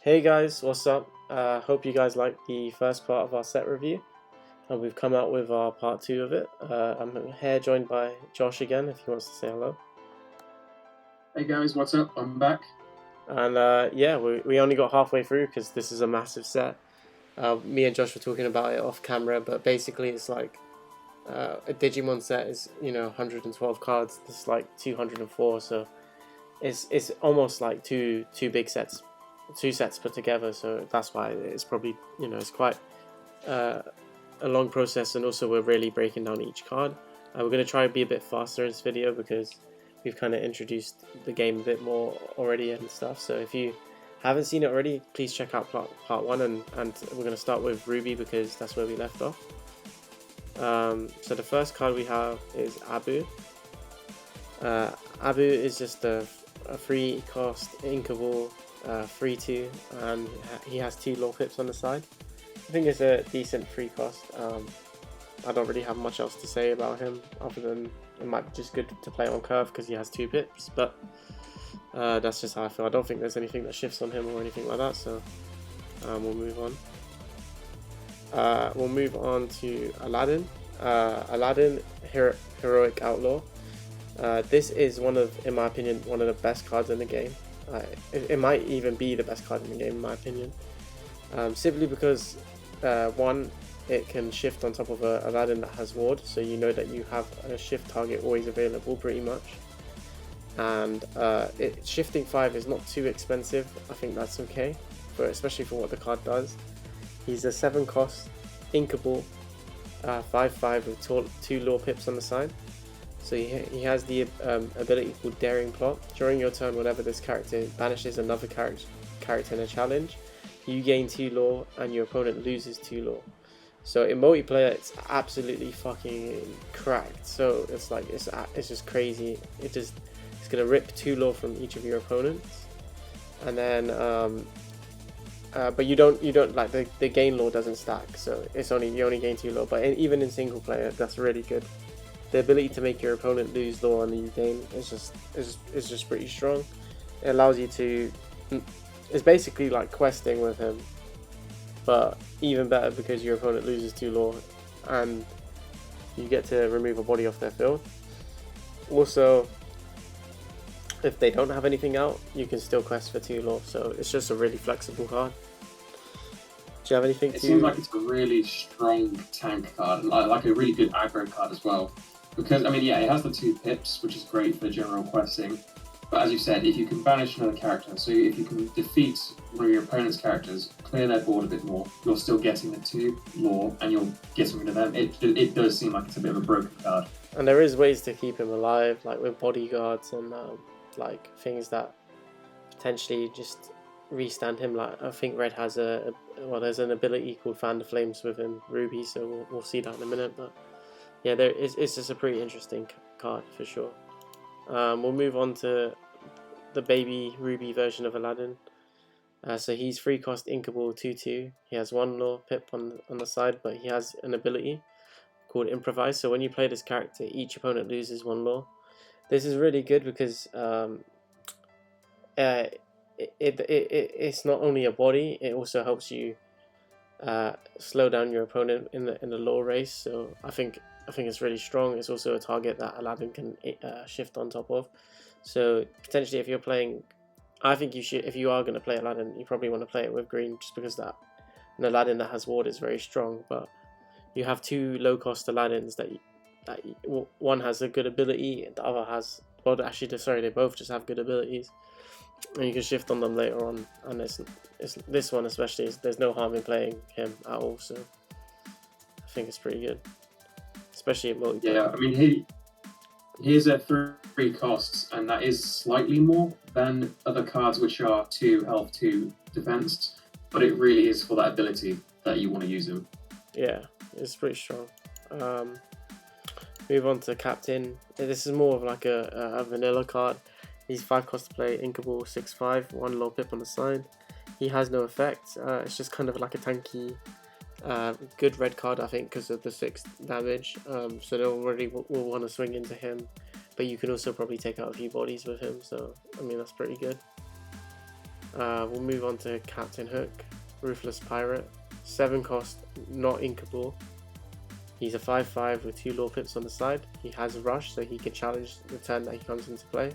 Hey guys, what's up? Hope you guys liked the first part of our set review. And we've come out with our part 2 of it. I'm here joined by Josh again, if he wants to say hello. Hey guys, what's up? I'm back. And yeah, we only got halfway through because this is a massive set. Me and Josh were talking about it off camera, but basically it's like a Digimon set is 112 cards. This is like 204, so it's almost like two big sets, two sets put together. So that's why it's probably it's quite uh, a long process, and also we're really breaking down each card. We're going to try to be a bit faster in this video because we've kind of introduced the game a bit more already and stuff. So if you haven't seen it already, please check out part 1, and we're going to start with Ruby because that's where we left off. So the first card we have is Abu. Abu is just a free cost inkable 3/2, and he has 2 law pips on the side. I think it's a decent free cost. I don't really have much else to say about him other than it might be just good to play on curve because he has 2 pips, but that's just how I feel. I don't think there's anything that shifts on him or anything like that, so we'll move on. We'll move on to Aladdin. Aladdin, Heroic Outlaw. This is in my opinion, one of the best cards in the game. It might even be the best card in the game, in my opinion. Simply because, one, it can shift on top of a Aladdin that has ward, so you know that you have a shift target always available pretty much. And shifting 5 is not too expensive. I think that's okay, especially for what the card does. He's a 7 cost, inkable, 5/5 with 2 lore pips on the side. So he has the ability called Daring Plot. During your turn, whenever this character banishes another character in a challenge, you gain 2 lore and your opponent loses 2 lore. So in multiplayer, it's absolutely fucking cracked. So it's like it's just crazy. It's gonna rip 2 lore from each of your opponents, and then but you don't like the gain lore doesn't stack. So you only gain 2 lore. But even in single player, that's really good. The ability to make your opponent lose lore and you gain is just pretty strong. It allows you to. It's basically like questing with him, but even better because your opponent loses 2 lore and you get to remove a body off their field. Also, if they don't have anything out, you can still quest for 2 lore, so it's just a really flexible card. Do you have anything It seems like it's a really strong tank card, and like a really good aggro card as well. Because, I mean, yeah, it has the 2 pips, which is great for general questing. But as you said, if you can banish another character, so if you can defeat one of your opponent's characters, clear their board a bit more, you're still getting the 2 lore, and you're getting rid of them. It does seem like it's a bit of a broken card. And there is ways to keep him alive, like with bodyguards and like things that potentially just restand him. Like I think Red has there's an ability called Fan the Flames within Ruby, so we'll see that in a minute. But yeah, it's just a pretty interesting card for sure. We'll move on to the baby Ruby version of Aladdin. So he's 3 cost inkable 2/2. He has 1 lore pip on the side, but he has an ability called Improvise. So when you play this character, each opponent loses 1 lore. This is really good because it's not only a body; it also helps you slow down your opponent in the lore race. So I think it's really strong. It's also a target that Aladdin can shift on top of. So potentially, if you're playing, I think you should. If you are going to play Aladdin, you probably want to play it with green, just because that an Aladdin that has ward is very strong. But you have 2 low cost Aladdins that one has a good ability, the other has, well, actually, sorry, they both just have good abilities, and you can shift on them later on. And this one especially, there's no harm in playing him at all. So I think it's pretty good, especially in multiplayer. Yeah, I mean, here's a 3 costs, and that is slightly more than other cards which are 2 health, 2 defense, but it really is for that ability that you want to use him. Yeah, it's pretty strong. Move on to Captain. This is more of like a vanilla card. He's 5 cost to play, inkable 6/5, 1 lore pip on the side. He has no effect. It's just kind of like a tanky, good red card, I think, because of the 6 damage. So they already will want to swing into him, but you can also probably take out a few bodies with him. So I mean, that's pretty good. We'll move on to Captain Hook, Ruthless Pirate, 7 cost, not inkable. He's a 5/5 with 2 lore pips on the side. He has Rush, so he can challenge the turn that he comes into play.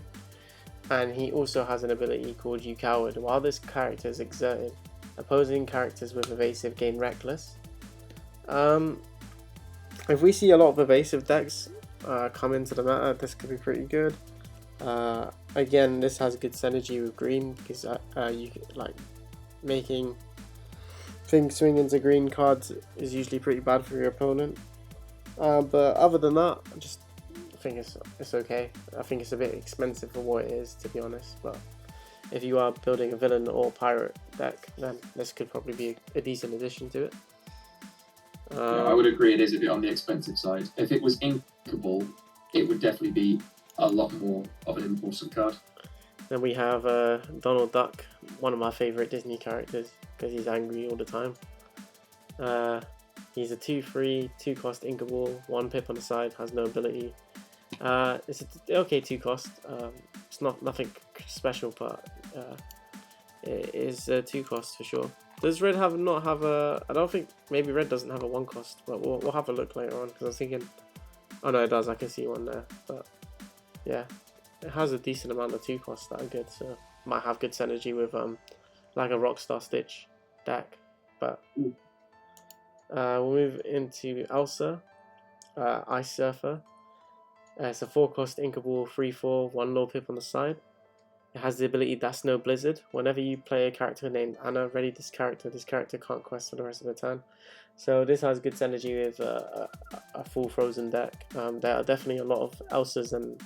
And he also has an ability called You Coward. While this character is exerted, opposing characters with evasive gain Reckless. If we see a lot of evasive decks come into the meta, this could be pretty good. Again, this has good synergy with green because you like making things swing into green cards is usually pretty bad for your opponent. But other than that, I just think it's okay. I think it's a bit expensive for what it is, to be honest. But if you are building a villain or pirate deck, then this could probably be a decent addition to it. Yeah, I would agree it is a bit on the expensive side. If it was inkable, it would definitely be a lot more of an important card. Then we have Donald Duck, one of my favourite Disney characters because he's angry all the time. He's a 2/3, 2 cost inkable, 1 pip on the side, has no ability. It's a okay 2 cost. It's nothing special, but it is a 2 cost for sure. Does Red not have a? I don't think, maybe Red doesn't have a 1 cost, but we'll have a look later on because I was thinking. Oh no, it does. I can see one there, but yeah, it has a decent amount of 2 costs that are good, so might have good synergy with like a Rockstar Stitch deck. But we'll move into Elsa, Ice Surfer. It's a 4 cost inkable 3/4, 1 lore pip on the side. It has the ability That's No Blizzard. Whenever you play a character named Anna, ready this character can't quest for the rest of the turn. So this has good synergy with a full Frozen deck. There are definitely a lot of Elsas and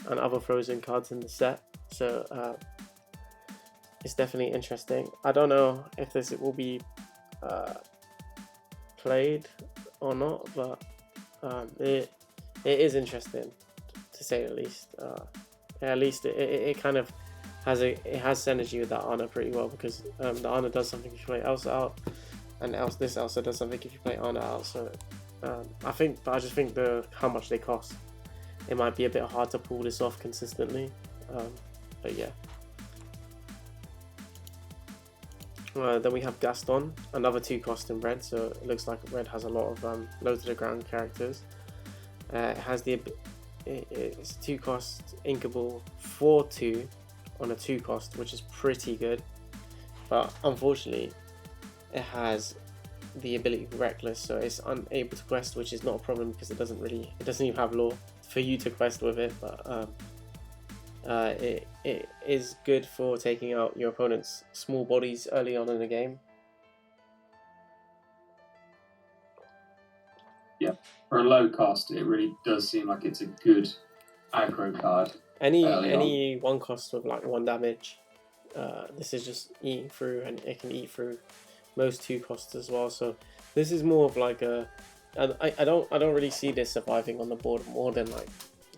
other Frozen cards in the set, so it's definitely interesting. I don't know if this will be played or not, but it is interesting to say the least. At least it kind of has synergy with that Anna pretty well because the Anna does something if you play Elsa out, and this Elsa does something if you play Anna out. So I just think how much they cost, it might be a bit hard to pull this off consistently. But yeah. Then we have Gaston, another 2 cost in red, so it looks like red has a lot of low to the ground characters. It has it's 2 cost inkable 4/2 on a 2 cost, which is pretty good, but unfortunately it has the ability Reckless, so it's unable to quest, which is not a problem because it doesn't even have lore for you to quest with it, but it is good for taking out your opponent's small bodies early on in the game. Yeah, for a low cost, it really does seem like it's a good aggro card. Any 1 cost with like 1 damage, this is just eating through, and it can eat through most 2 costs as well. So this is more of like I don't really see this surviving on the board more than like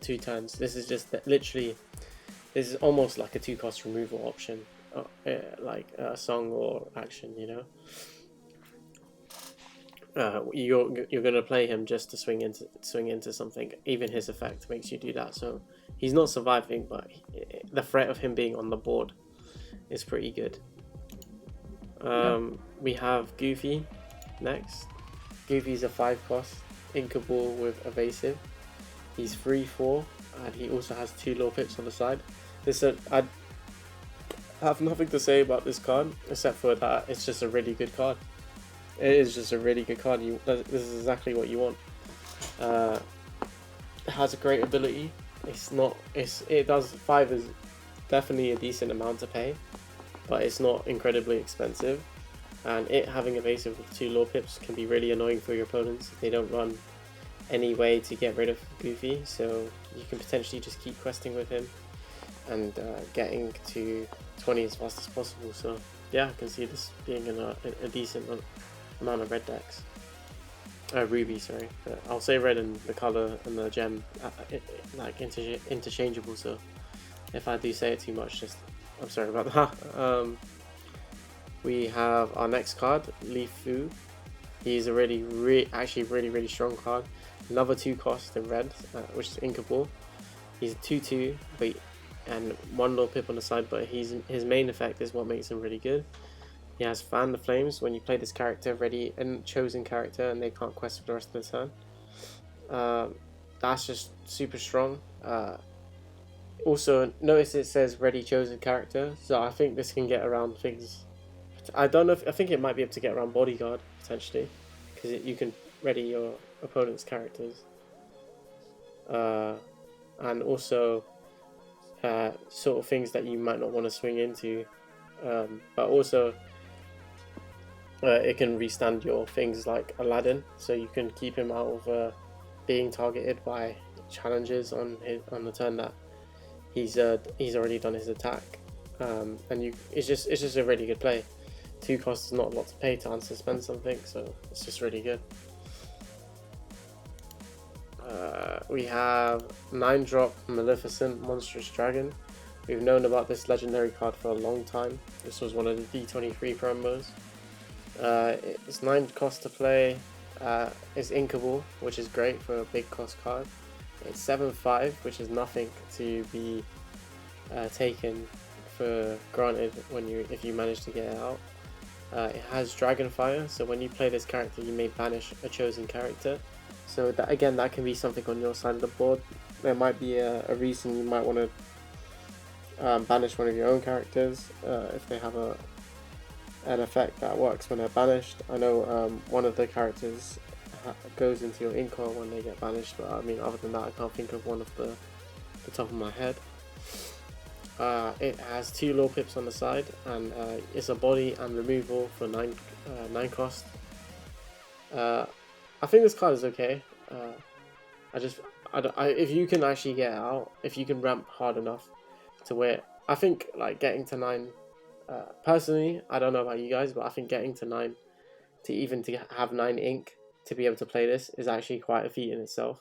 2 turns. This is just literally, this is almost like a 2 cost removal option, like a song or action, you know. You're gonna play him just to swing into something. Even his effect makes you do that. So he's not surviving, but the threat of him being on the board is pretty good. We have Goofy next. Goofy's a 5 cost inkable with evasive. He's 3/4, and he also has 2 lore pips on the side. I have nothing to say about this card except for that it's just a really good card. It is just a really good card. This is exactly what you want. It has a great ability. It does 5 is definitely a decent amount to pay, but it's not incredibly expensive. And it having evasive with 2 lore pips can be really annoying for your opponents if they don't run any way to get rid of Goofy. So you can potentially just keep questing with him and getting to 20 as fast as possible. So yeah, I can see this being a decent amount of red decks. Ruby, sorry. I'll say red and the color and the gem like interchangeable, so if I do say it too much, I'm sorry about that. We have our next card, Li Fu. He's a actually really strong card. Another 2 cost in red, which is inkable. He's a 2/2, but and one little pip on the side, but his main effect is what makes him really good. He has Fan the Flames when you play this character, ready and chosen character, and they can't quest for the rest of the turn. That's just super strong. Also, notice it says ready chosen character, so I think this can get around things. I don't know if I think it might be able to get around Bodyguard potentially, because you can ready your opponent's characters, and also sort of things that you might not want to swing into, but also it can restand your things like Aladdin, so you can keep him out of being targeted by challenges on the turn that he's already done his attack, and it's just a really good play. 2 costs is not a lot to pay to unsuspend something, so it's just really good. We have 9-drop Maleficent Monstrous Dragon. We've known about this legendary card for a long time. This was one of the D23 promos. It's 9 cost to play. It's inkable, which is great for a big cost card. It's 7/5, which is nothing to be taken for granted if you manage to get it out. It has Dragonfire, so when you play this character, you may banish a chosen character. So that can be something on your side of the board. There might be a reason you might want to banish one of your own characters if they have an effect that works when they're banished. I know one of the characters goes into your Inca when they get banished, but I mean, other than that, I can't think of one of the top of my head. It has 2 low pips on the side, and it's a body and removal for 9 cost. I think this card is okay. If you can actually get it out, if you can ramp hard enough to where I think like getting to 9. Personally, I don't know about you guys, but I think getting to 9 to have 9 ink to be able to play this is actually quite a feat in itself.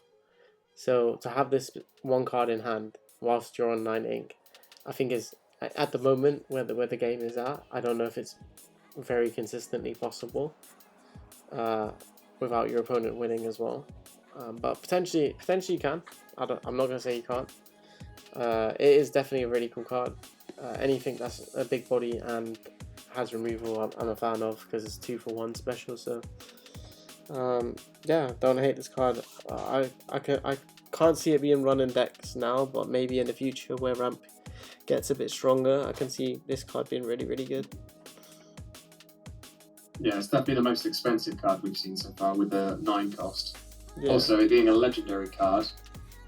So to have this 1 card in hand whilst you're on 9 ink, I think is at the moment where the game is at. I don't know if it's very consistently possible without your opponent winning as well, but potentially you can. I'm not gonna say you can't. It is definitely a really cool card. Anything that's a big body and has removal, I'm a fan of, because it's 2 for 1 special. So yeah, don't hate this card. I can't see it being run in decks now, but maybe in the future where ramp gets a bit stronger, I can see this card being really, really good. Yeah, it's definitely the most expensive card we've seen so far with the 9 cost. Yeah. Also, it being a legendary card,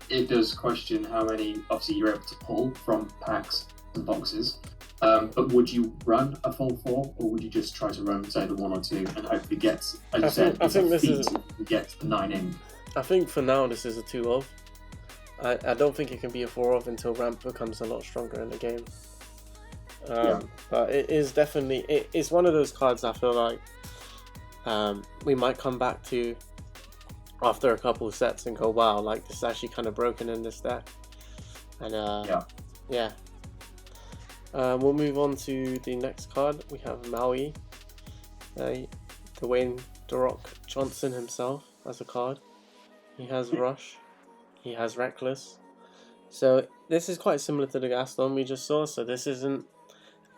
it does question how many, obviously, you're able to pull from packs and boxes. But would you run a full 4, or would you just try to run, say, the 1 or 2 and hopefully get, as you said, I think this is get the 9 in? I think for now this is a 2 of. I don't think it can be a 4 of until ramp becomes a lot stronger in the game. But it is definitely it's one of those cards I feel like we might come back to after a couple of sets and go, wow, like this is actually kind of broken in this deck. And yeah. We'll move on to the next card. We have Maui, Dwayne "The Rock" Johnson himself as a card. He has Rush, he has Reckless. So this is quite similar to the Gaston we just saw. So this isn't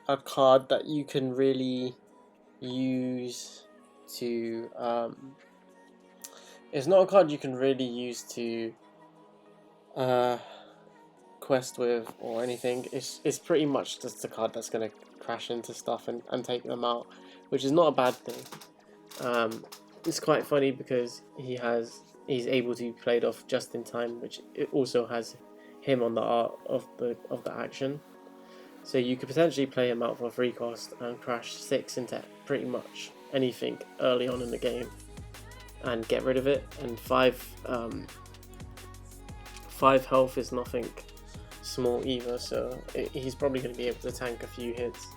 a card that you can really use to it's not a card you can really use to quest with or anything. It's pretty much just a card that's going to crash into stuff and take them out, which is not a bad thing. It's quite funny because he's able to be played off just in time, which it also has him on the art of the action. So you could potentially play him out for 3 cost and crash 6 into pretty much anything early on in the game and get rid of it. And 5 health is nothing small either, so he's probably going to be able to tank a few hits.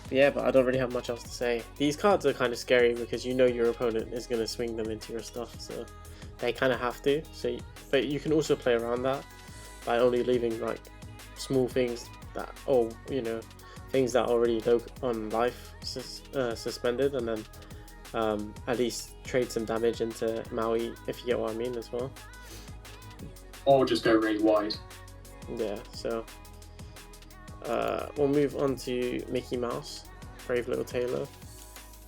Yeah, but I don't really have much else to say. These cards are kind of scary because you know your opponent is going to swing them into your stuff, so they kind of have to. So, but you can also play around that by only leaving like small things that, things that are already low on life suspended, and then at least trade some damage into Maui, if you get what I mean, as well. Or just go really wide. Yeah, so we'll move on to Mickey Mouse, Brave Little Tailor.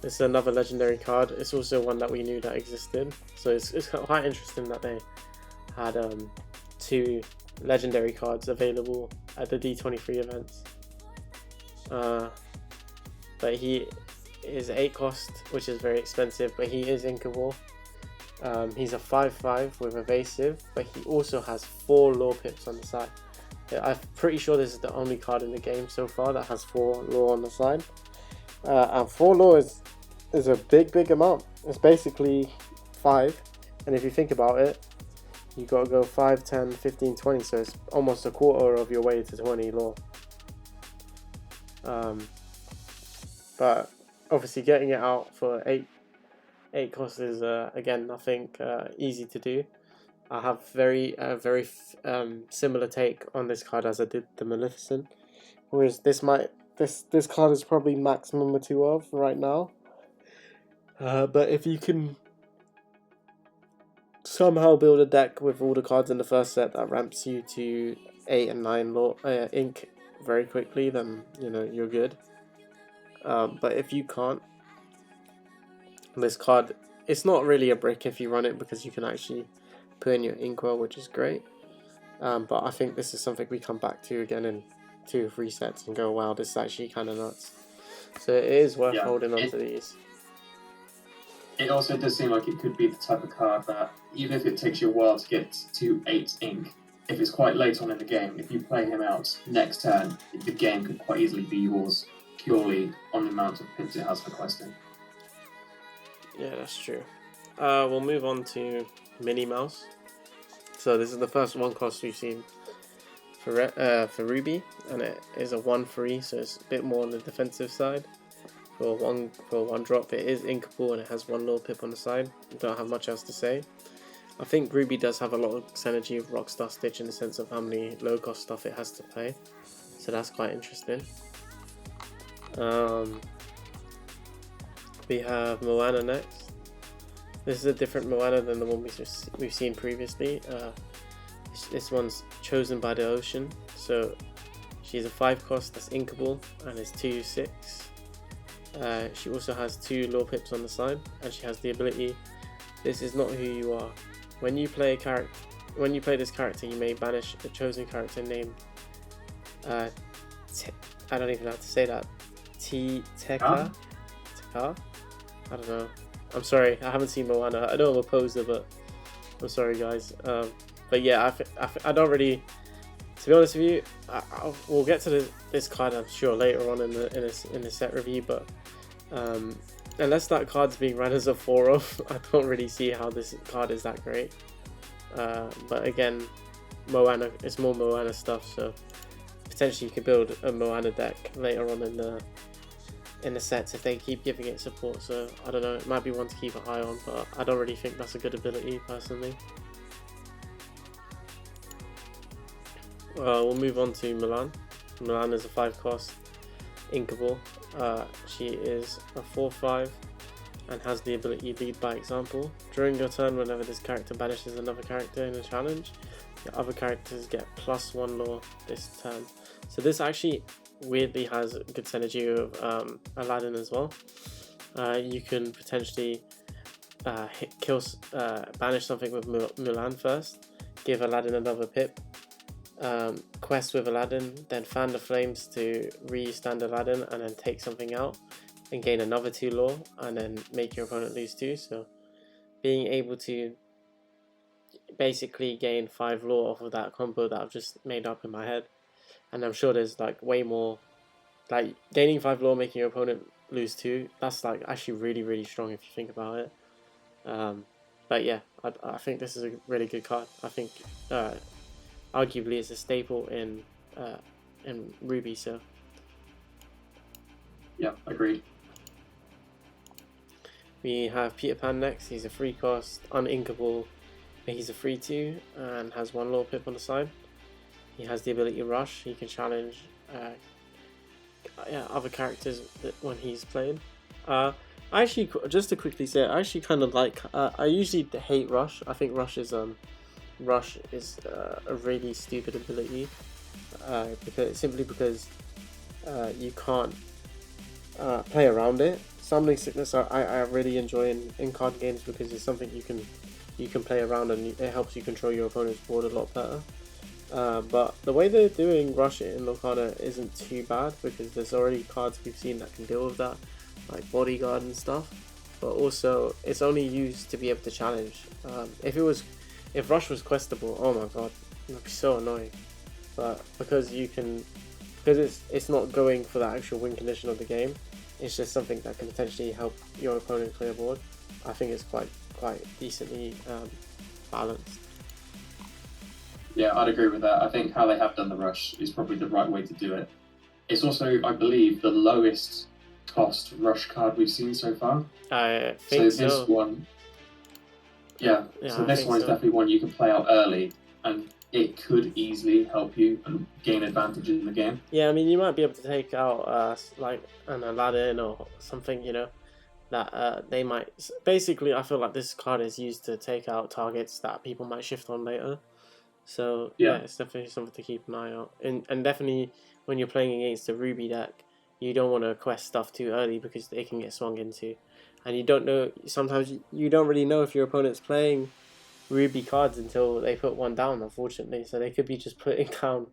This is another legendary card. It's also one that we knew that existed, so it's quite interesting that they had 2 legendary cards available at the D23 events. But he is 8 cost, which is very expensive, but he is inkable. He's a 5/5 with evasive, but he also has 4 lore pips on the side. I'm pretty sure this is the only card in the game so far that has 4 lore on the side. And 4 lore is a big amount. It's basically 5, and if you think about it, you gotta go 5, 10, 15, 20, so it's almost a quarter of your way to 20 lore. But obviously getting it out for 8 cost is again nothing easy to do. I have very similar take on this card as I did the Maleficent, whereas this card is probably maximum a 2 of right now. But if you can somehow build a deck with all the cards in the first set that ramps you to 8 and 9 lore, ink very quickly, then you know you're good. But if you can't, this card, it's not really a brick if you run it, because you can actually put in your inkwell, which is great. But I think this is something we come back to again in 2 or 3 sets and go, wow, this is actually kind of nuts. So it is worth holding on to these. It also does seem like it could be the type of card that, even if it takes you a while to get to 8 ink, if it's quite late on in the game, if you play him out next turn, the game could quite easily be yours purely on the amount of pips it has for questing. Yeah, that's true. We'll move on to Minnie Mouse. So this is the first 1 cost we've seen for Ruby, and it is a 1/3, so it's a bit more on the defensive side. For one drop, it is inkable and it has 1 lore pip on the side. Don't have much else to say. I think Ruby does have a lot of synergy with Rockstar Stitch in the sense of how many low cost stuff it has to play, so that's quite interesting. We have Moana next. This is a different Moana than the one we've seen previously. This one's chosen by the ocean, so she's a 5 cost that's inkable and is 2/6. She also has 2 lore pips on the side, and she has the ability, this is not who you are. When you play this character, you may banish a chosen character named I don't even know how to say that. Teka? I don't know. I'm sorry, I haven't seen Moana. I know I'm a poser, but I'm sorry, guys. But yeah, I don't really. To be honest with you, we'll get to this card, I'm sure, later on in the set review. But unless that card's being run as a 4/0, I don't really see how this card is that great. But again, Moana, it's more Moana stuff, so potentially you could build a Moana deck later on in the sets if they keep giving it support. So I don't know, it might be one to keep an eye on, but I don't really think that's a good ability personally. We'll move on to Milan. Milan is a 5 cost inkable. She is a 4/5 and has the ability Lead by Example. During your turn, whenever this character banishes another character in a challenge, the other characters get +1 lore this turn. So this actually weirdly has good synergy with Aladdin as well. You can potentially banish something with Mulan first, give Aladdin another pip, quest with Aladdin, then fan the flames to re-stand Aladdin, and then take something out and gain another 2 lore, and then make your opponent lose 2. So being able to basically gain 5 lore off of that combo that I've just made up in my head. And I'm sure there's like way more, like gaining 5 lore, making your opponent lose 2, that's like actually really strong if you think about it. But yeah, I think this is a really good card. I think arguably it's a staple in Ruby. So yeah, agreed. We have Peter Pan next. He's a 3 cost, uninkable, but he's a 3/2 and has 1 lore pip on the side. He has the ability Rush. He can challenge other characters when he's playing. I actually, just to quickly say, I actually kind of like. I usually hate Rush. I think Rush is a really stupid ability. because you can't play around it. Summoning sickness I really enjoy in card games because it's something you can play around, and it helps you control your opponent's board a lot better. But the way they're doing Rush in Lorcana isn't too bad because there's already cards we've seen that can deal with that, like Bodyguard and stuff. But also, it's only used to be able to challenge. If Rush was questable, oh my god, it would be so annoying. But because it's not going for the actual win condition of the game, it's just something that can potentially help your opponent clear board. I think it's quite decently balanced. Yeah, I'd agree with that. I think how they have done the rush is probably the right way to do it. It's also, I believe, the lowest cost rush card we've seen so far. I think so. This one, yeah. So this one is definitely one you can play out early, and it could easily help you and gain advantage in the game. Yeah, I mean, you might be able to take out like an Aladdin or something, that they might. Basically, I feel like this card is used to take out targets that people might shift on later. So yeah, it's definitely something to keep an eye out. And definitely when you're playing against a Ruby deck, you don't want to quest stuff too early because they can get swung into. And you don't know, sometimes you don't really know if your opponent's playing Ruby cards until they put one down, unfortunately. So they could be just putting down,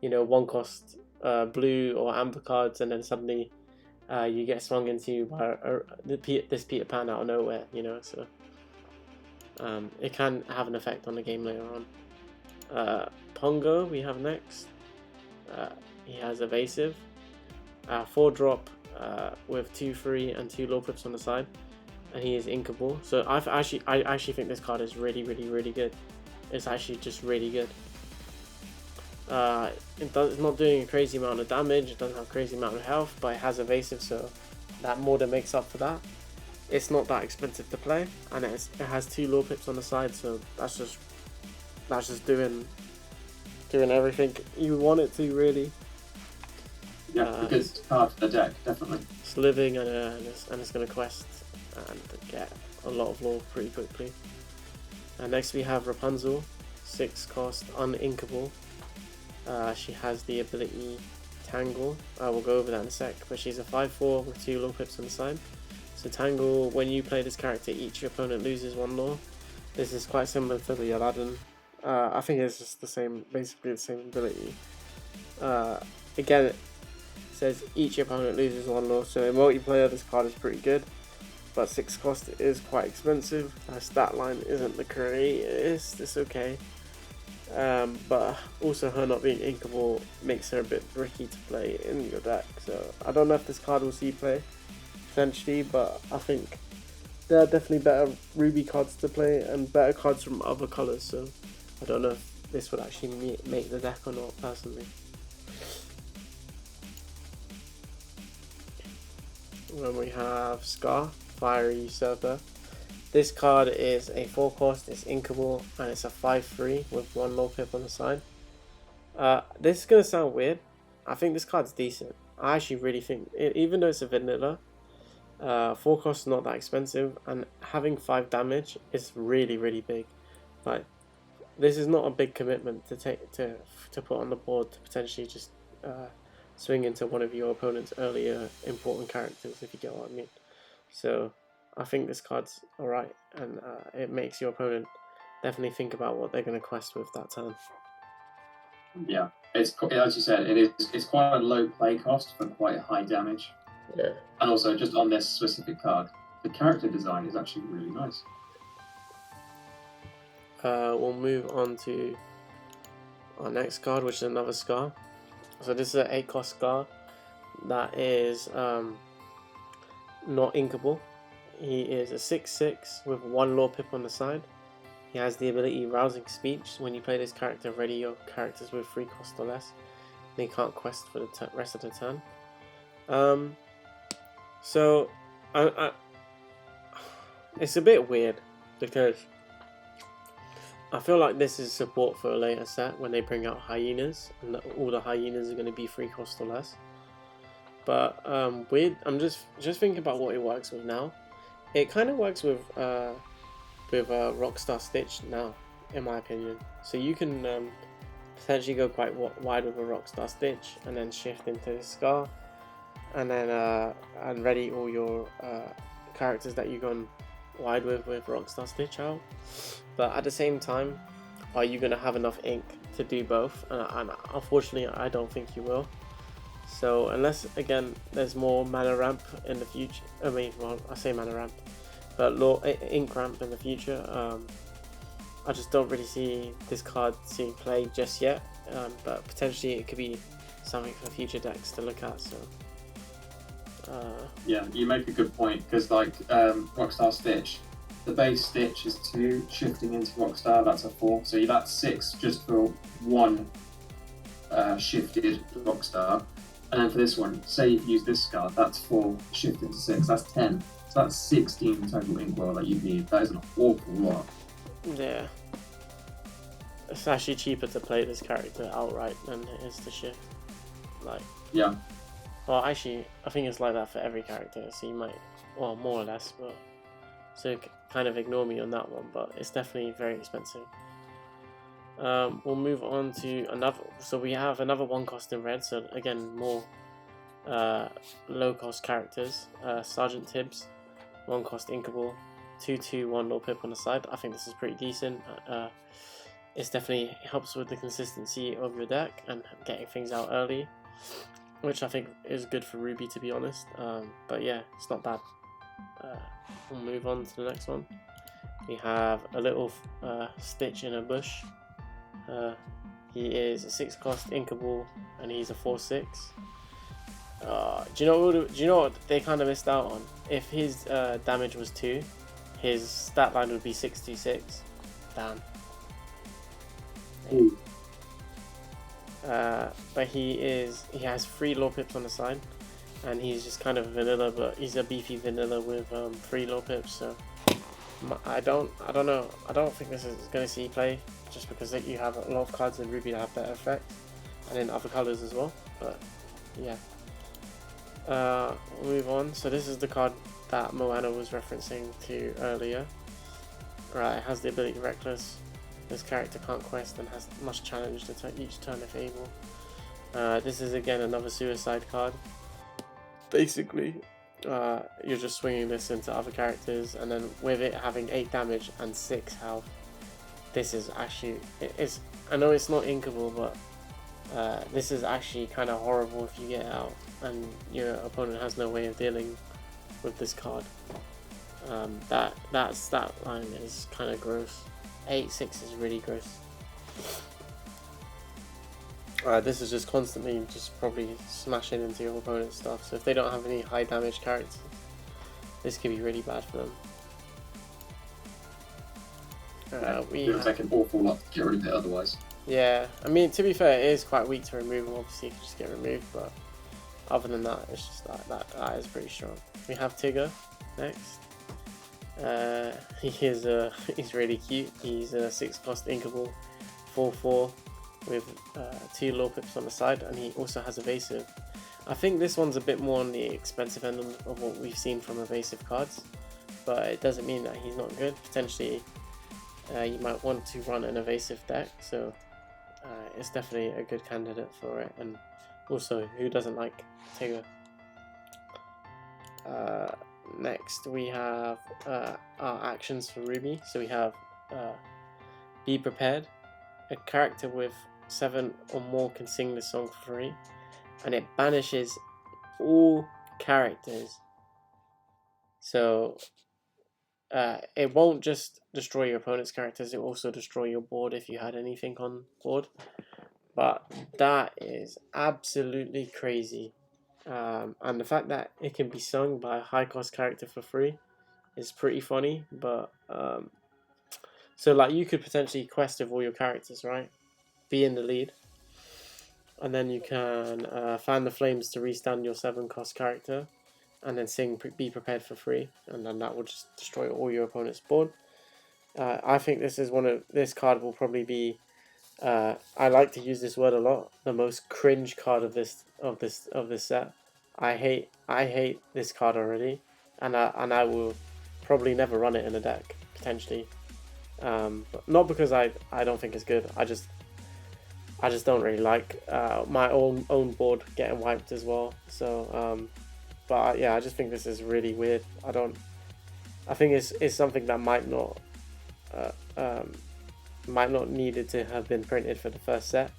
one cost blue or amber cards, and then suddenly you get swung into by this Peter Pan out of nowhere, so it can have an effect on the game later on. Pongo we have next. He has evasive, 4-drop with 2 free and 2 low pips on the side, and he is inkable. So I actually think this card is really good. It's actually just really good. It's not doing a crazy amount of damage, it doesn't have a crazy amount of health, but it has evasive, so that more than makes up for that. It's not that expensive to play, and it has 2 low pips on the side, so that's just doing everything you want it to, really. Yeah, a good card for the deck, definitely. It's living, and it's going to quest and get a lot of lore pretty quickly. And next we have Rapunzel, 6 cost, uninkable. She has the ability Tangle. We'll go over that in a sec, but she's a 5/4 with 2 lore pips on the side. So Tangle, when you play this character, each opponent loses 1 lore. This is quite similar to the Aladdin. I think it's just basically the same ability. Again, it says each opponent loses 1 lore, so in multiplayer this card is pretty good, but 6 cost is quite expensive. Her stat line isn't the greatest, it's okay. But also her not being inkable makes her a bit tricky to play in your deck, so I don't know if this card will see play, potentially, but I think there are definitely better Ruby cards to play and better cards from other colours, so I don't know if this would actually make the deck or not, personally. Then we have Scar, Fiery Usurper. This card is a 4 cost, it's inkable, and it's a 5/3 with 1 low pip on the side. This is going to sound weird. I think this card's decent. I actually really think, even though it's a vanilla, 4 cost is not that expensive, and having 5 damage is really big. Like, this is not a big commitment to put on the board to potentially just swing into one of your opponent's earlier important characters, if you get what I mean. So I think this card's alright, and it makes your opponent definitely think about what they're going to quest with that turn. Yeah, as you said, it's quite a low play cost for quite high damage. Yeah. And also, just on this specific card, the character design is actually really nice. We'll move on to our next card, which is another Scar. So this is an 8 cost Scar that is not inkable. He is a 6/6 with 1 lore pip on the side. He has the ability Rousing Speech. When you play this character, ready your characters with 3 cost or less. They can't quest for the rest of the turn. So it's a bit weird because I feel like this is support for a later set when they bring out hyenas, and all the hyenas are going to be 3 cost or less. But I'm just thinking about what it works with now. It kind of works with Rockstar Stitch now, in my opinion. So you can potentially go quite wide with a Rockstar Stitch, and then shift into the Scar, and then and ready all your characters that you've gone wide with Rockstar Stitch out. But at the same time, are you going to have enough ink to do both? And unfortunately, I don't think you will. So unless, again, there's more mana ramp in the future, I mean, well, I say mana ramp, but ink ramp in the future, I just don't really see this card seeing play just yet, but potentially it could be something for future decks to look at. So yeah, you make a good point, because like Rockstar Stitch, the base Stitch is 2, shifting into Rockstar, that's a 4, so that's 6 just for one shifted Rockstar. And then for this one, say you've used this card, that's 4, shift into 6, that's 10. So that's 16 total inkwell that you need. That is an awful lot. yeah, it's actually cheaper to play this character outright than it is to shift. Like, yeah. Well, actually, I think it's like that for every character, so you might, well, more or less, but so kind of ignore me on that one, but it's definitely very expensive. We'll move on to another, so we have another 1 cost in red, so again, more low cost characters. Sergeant Tibbs, 1 cost inkable, 2/2 1 low pip on the side. I think this is pretty decent. It's definitely helps with the consistency of your deck and getting things out early, which I think is good for Ruby, to be honest. But yeah, it's not bad. We'll move on to the next one. We have a little Stitch in a bush. He is a 6 cost inkable and he's a 4/6. Do you know what they kind of missed out on? If his damage was 2, his stat line would be 626. Damn. But he has 3 low pips on the side, and he's just kind of vanilla, but he's a beefy vanilla with 3 low pips. So I don't know. I don't think this is going to see play, just because you have a lot of cards in Ruby that have better effect, and in other colors as well. But yeah. We'll move on. So this is the card that Moana was referencing to earlier. Right, it has the ability Reckless. This character can't quest and has must challenge each turn if able. This is again another suicide card. Basically, you're just swinging this into other characters, and then with it having 8 damage and 6 health, this is actually, I know it's not inkable, but this is actually kind of horrible if you get it out and your opponent has no way of dealing with this card. That stat line is kind of gross. 8/6 is really gross. This is just constantly probably smashing into your opponent's stuff, so if they don't have any high damage characters, this could be really bad for them. It would take an awful lot to get rid of it otherwise. Yeah, I mean, to be fair, it is quite weak to remove. Obviously, you can just get removed, but other than that, it's just that is pretty strong. We have Tigger next. He's really cute. He's a 6 cost inkable, 4/4 with 2 low pips on the side, and he also has evasive. I think this one's a bit more on the expensive end of what we've seen from evasive cards, but it doesn't mean that he's not good. Potentially, you might want to run an evasive deck, so it's definitely a good candidate for it. And also, who doesn't like Tigger? Next, we have our actions for Ruby. So we have Be Prepared. A character with 7 or more can sing the song for free, and it banishes all characters. So it won't just destroy your opponent's characters, it will also destroy your board if you had anything on board. But that is absolutely crazy. And the fact that it can be sung by a high cost character for free is pretty funny. But so like you could potentially quest with all your characters, right? Be in the lead, and then you can fan the flames to restand your 7 cost character, and then sing Be Prepared for free, and then that will just destroy all your opponent's board. I think this card will probably be, I like to use this word a lot, the most cringe card of this set. I hate this card already, and I will probably never run it in a deck potentially. But not because I don't think it's good. I just don't really like my own board getting wiped as well. So, but yeah, I just think this is really weird. I think it's something that uh, um, might not needed to have been printed for the first set.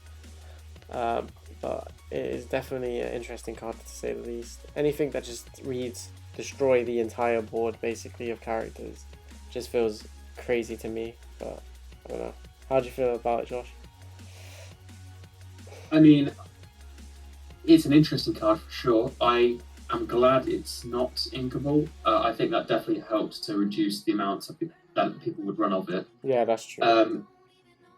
Um, but it is definitely an interesting card to say the least. Anything that just reads destroy the entire board basically of characters just feels crazy to me. But I don't know. How do you feel about it, Josh? I mean, it's an interesting card for sure. I am glad it's not inkable. I think that definitely helped to reduce the amount of that people would run of it. Yeah, that's true.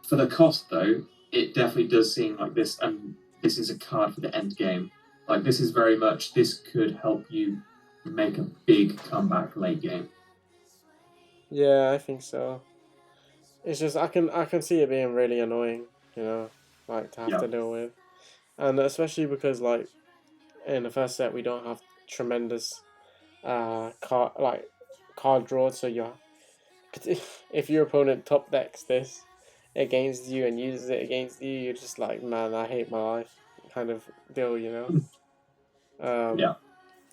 For the cost, though, it definitely does seem like this, and this is a card for the end game. Like, this is very much, this could help you make a big comeback late game. Yeah, I think so. It's just I can see it being really annoying, like to have Yeah. to deal with, and especially because like in the first set we don't have tremendous card draw, so you're if your opponent top decks this against you and uses it against you, you're just like, man, I hate my life kind of deal, Yeah.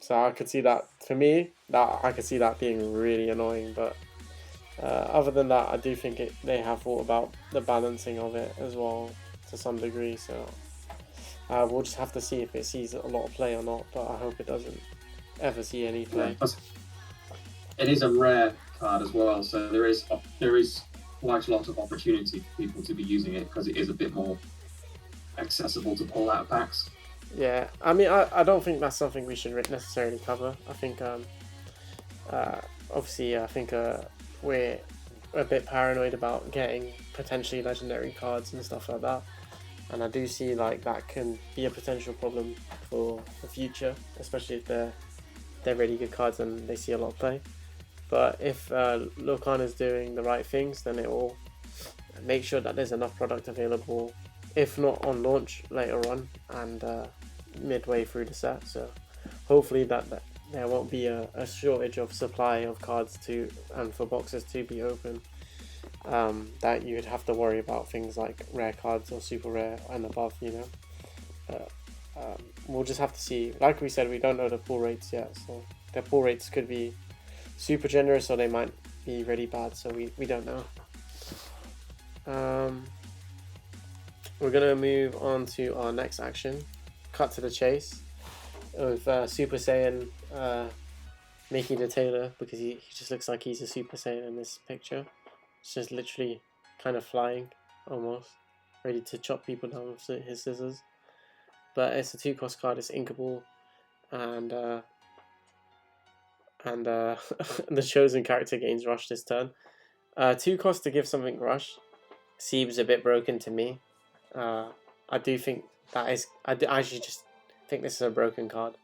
So I could see that, to me, that I could see that being really annoying. But other than that, I do think they have thought about the balancing of it as well to some degree. So we'll just have to see if it sees a lot of play or not. But I hope it doesn't ever see any play. Yeah. It is a rare card as well, so there is quite a lot of opportunity for people to be using it because it is a bit more accessible to pull out of packs. Yeah, I mean, I don't think that's something we should necessarily cover. I think, obviously, I think we're a bit paranoid about getting potentially legendary cards and stuff like that. And I do see like that can be a potential problem for the future, especially if they're really good cards and they see a lot of play. But if Lorcana is doing the right things, then it will make sure that there's enough product available, if not on launch later on and midway through the set. So hopefully that there won't be a shortage of supply of cards and for boxes to be open. That you'd have to worry about things like rare cards or super rare and above, we'll just have to see. Like we said, we don't know the pull rates yet, so their pull rates could be super generous or they might be really bad, so we don't know. We're gonna move on to our next action, cut to the chase, with Super Saiyan making the Taylor, because he just looks like he's a Super Saiyan in this picture. It's just literally kind of flying, almost, ready to chop people down with his scissors. But it's a 2-cost card, it's inkable, and the chosen character gains rush this turn. 2 costs to give something rush seems a bit broken to me. I do think that is. I actually just think this is a broken card.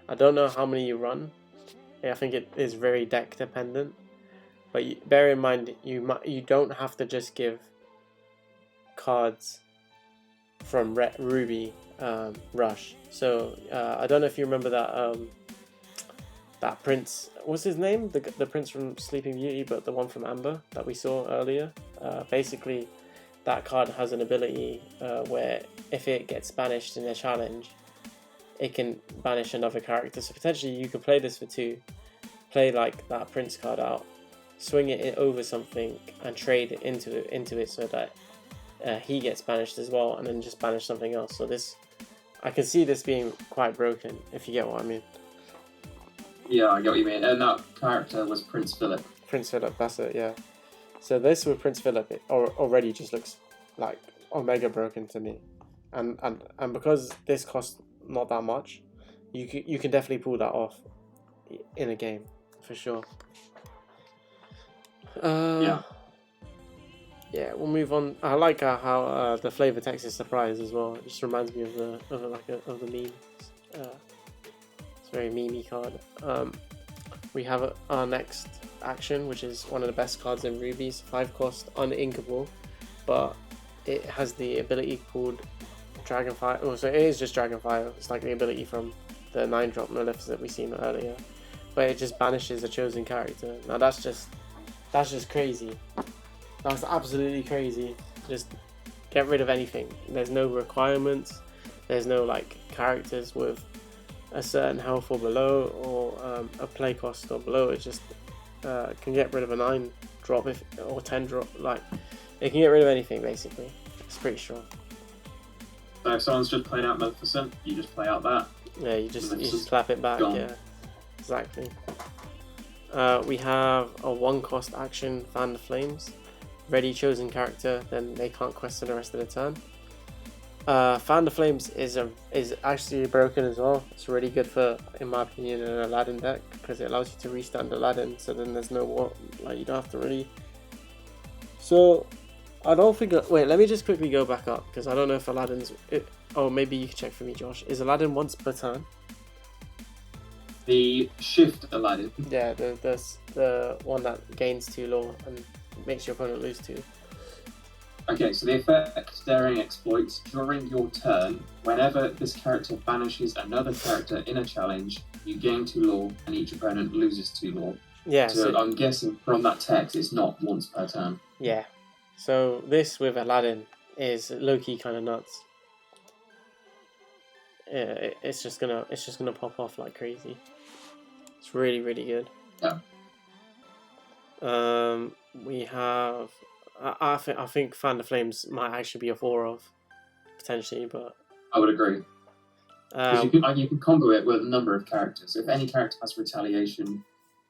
I don't know how many you run. I think it is very deck dependent. But bear in mind, you don't have to just give cards from Ruby rush. So I don't know if you remember that prince. What's his name? The prince from Sleeping Beauty, but the one from Amber that we saw earlier. Basically, that card has an ability where if it gets banished in a challenge, it can banish another character. So potentially you could play this for 2, play like that prince card out, swing it over something, and trade it into it so that he gets banished as well, and then just banish something else. So I can see this being quite broken, if you get what I mean. Yeah, I get what you mean. And that character was Prince Philip. Prince Philip, that's it, yeah. So this with Prince Philip already just looks like Omega broken to me, and because this costs not that much, you can definitely pull that off in a game for sure. Yeah, we'll move on. I like how the flavor text is surprise as well. It just reminds me of the meme. It's a very memey card. We have our next action, which is one of the best cards in Rubies, 5-cost, uninkable, but it has the ability called Dragonfire. Oh, so it is just Dragonfire. It's like the ability from the 9-drop Noliths that we seen earlier, but it just banishes a chosen character. Now that's just crazy. That's absolutely crazy. Just get rid of anything. There's no requirements. There's no like characters with a certain health or below, or a play cost or below. It just can get rid of a 9 drop or 10 drop. Like, it can get rid of anything basically. It's pretty strong. So if someone's just played out Maleficent, you just play out that. Yeah, you just clap it back. Gone. Yeah, exactly. We have a 1-cost action, Fan the Flames. Ready chosen character, then they can't quest for the rest of the turn. Fan the Flames is actually broken as well. It's really good for, in my opinion, an Aladdin deck, because it allows you to restand Aladdin. So then there's no war, like you don't have to really. So I don't think. Wait, let me just quickly go back up, because I don't know if Aladdin's. Oh, maybe you can check for me, Josh. Is Aladdin once per turn? The shift Aladdin. Yeah, the one that gains 2 law and makes your opponent lose 2. Okay, so the effect Daring Exploits during your turn, whenever this character banishes another character in a challenge, you gain 2 law and each opponent loses 2 law. Yeah. So I'm guessing from that text it's not once per turn. Yeah. So this with Aladdin is low-key kind of nuts. It's just gonna pop off like crazy. It's really, really good. Yeah. We have. I think Fan the Flames might actually be a 4 of, potentially, but I would agree. Because you can combo it with a number of characters. If any character has retaliation,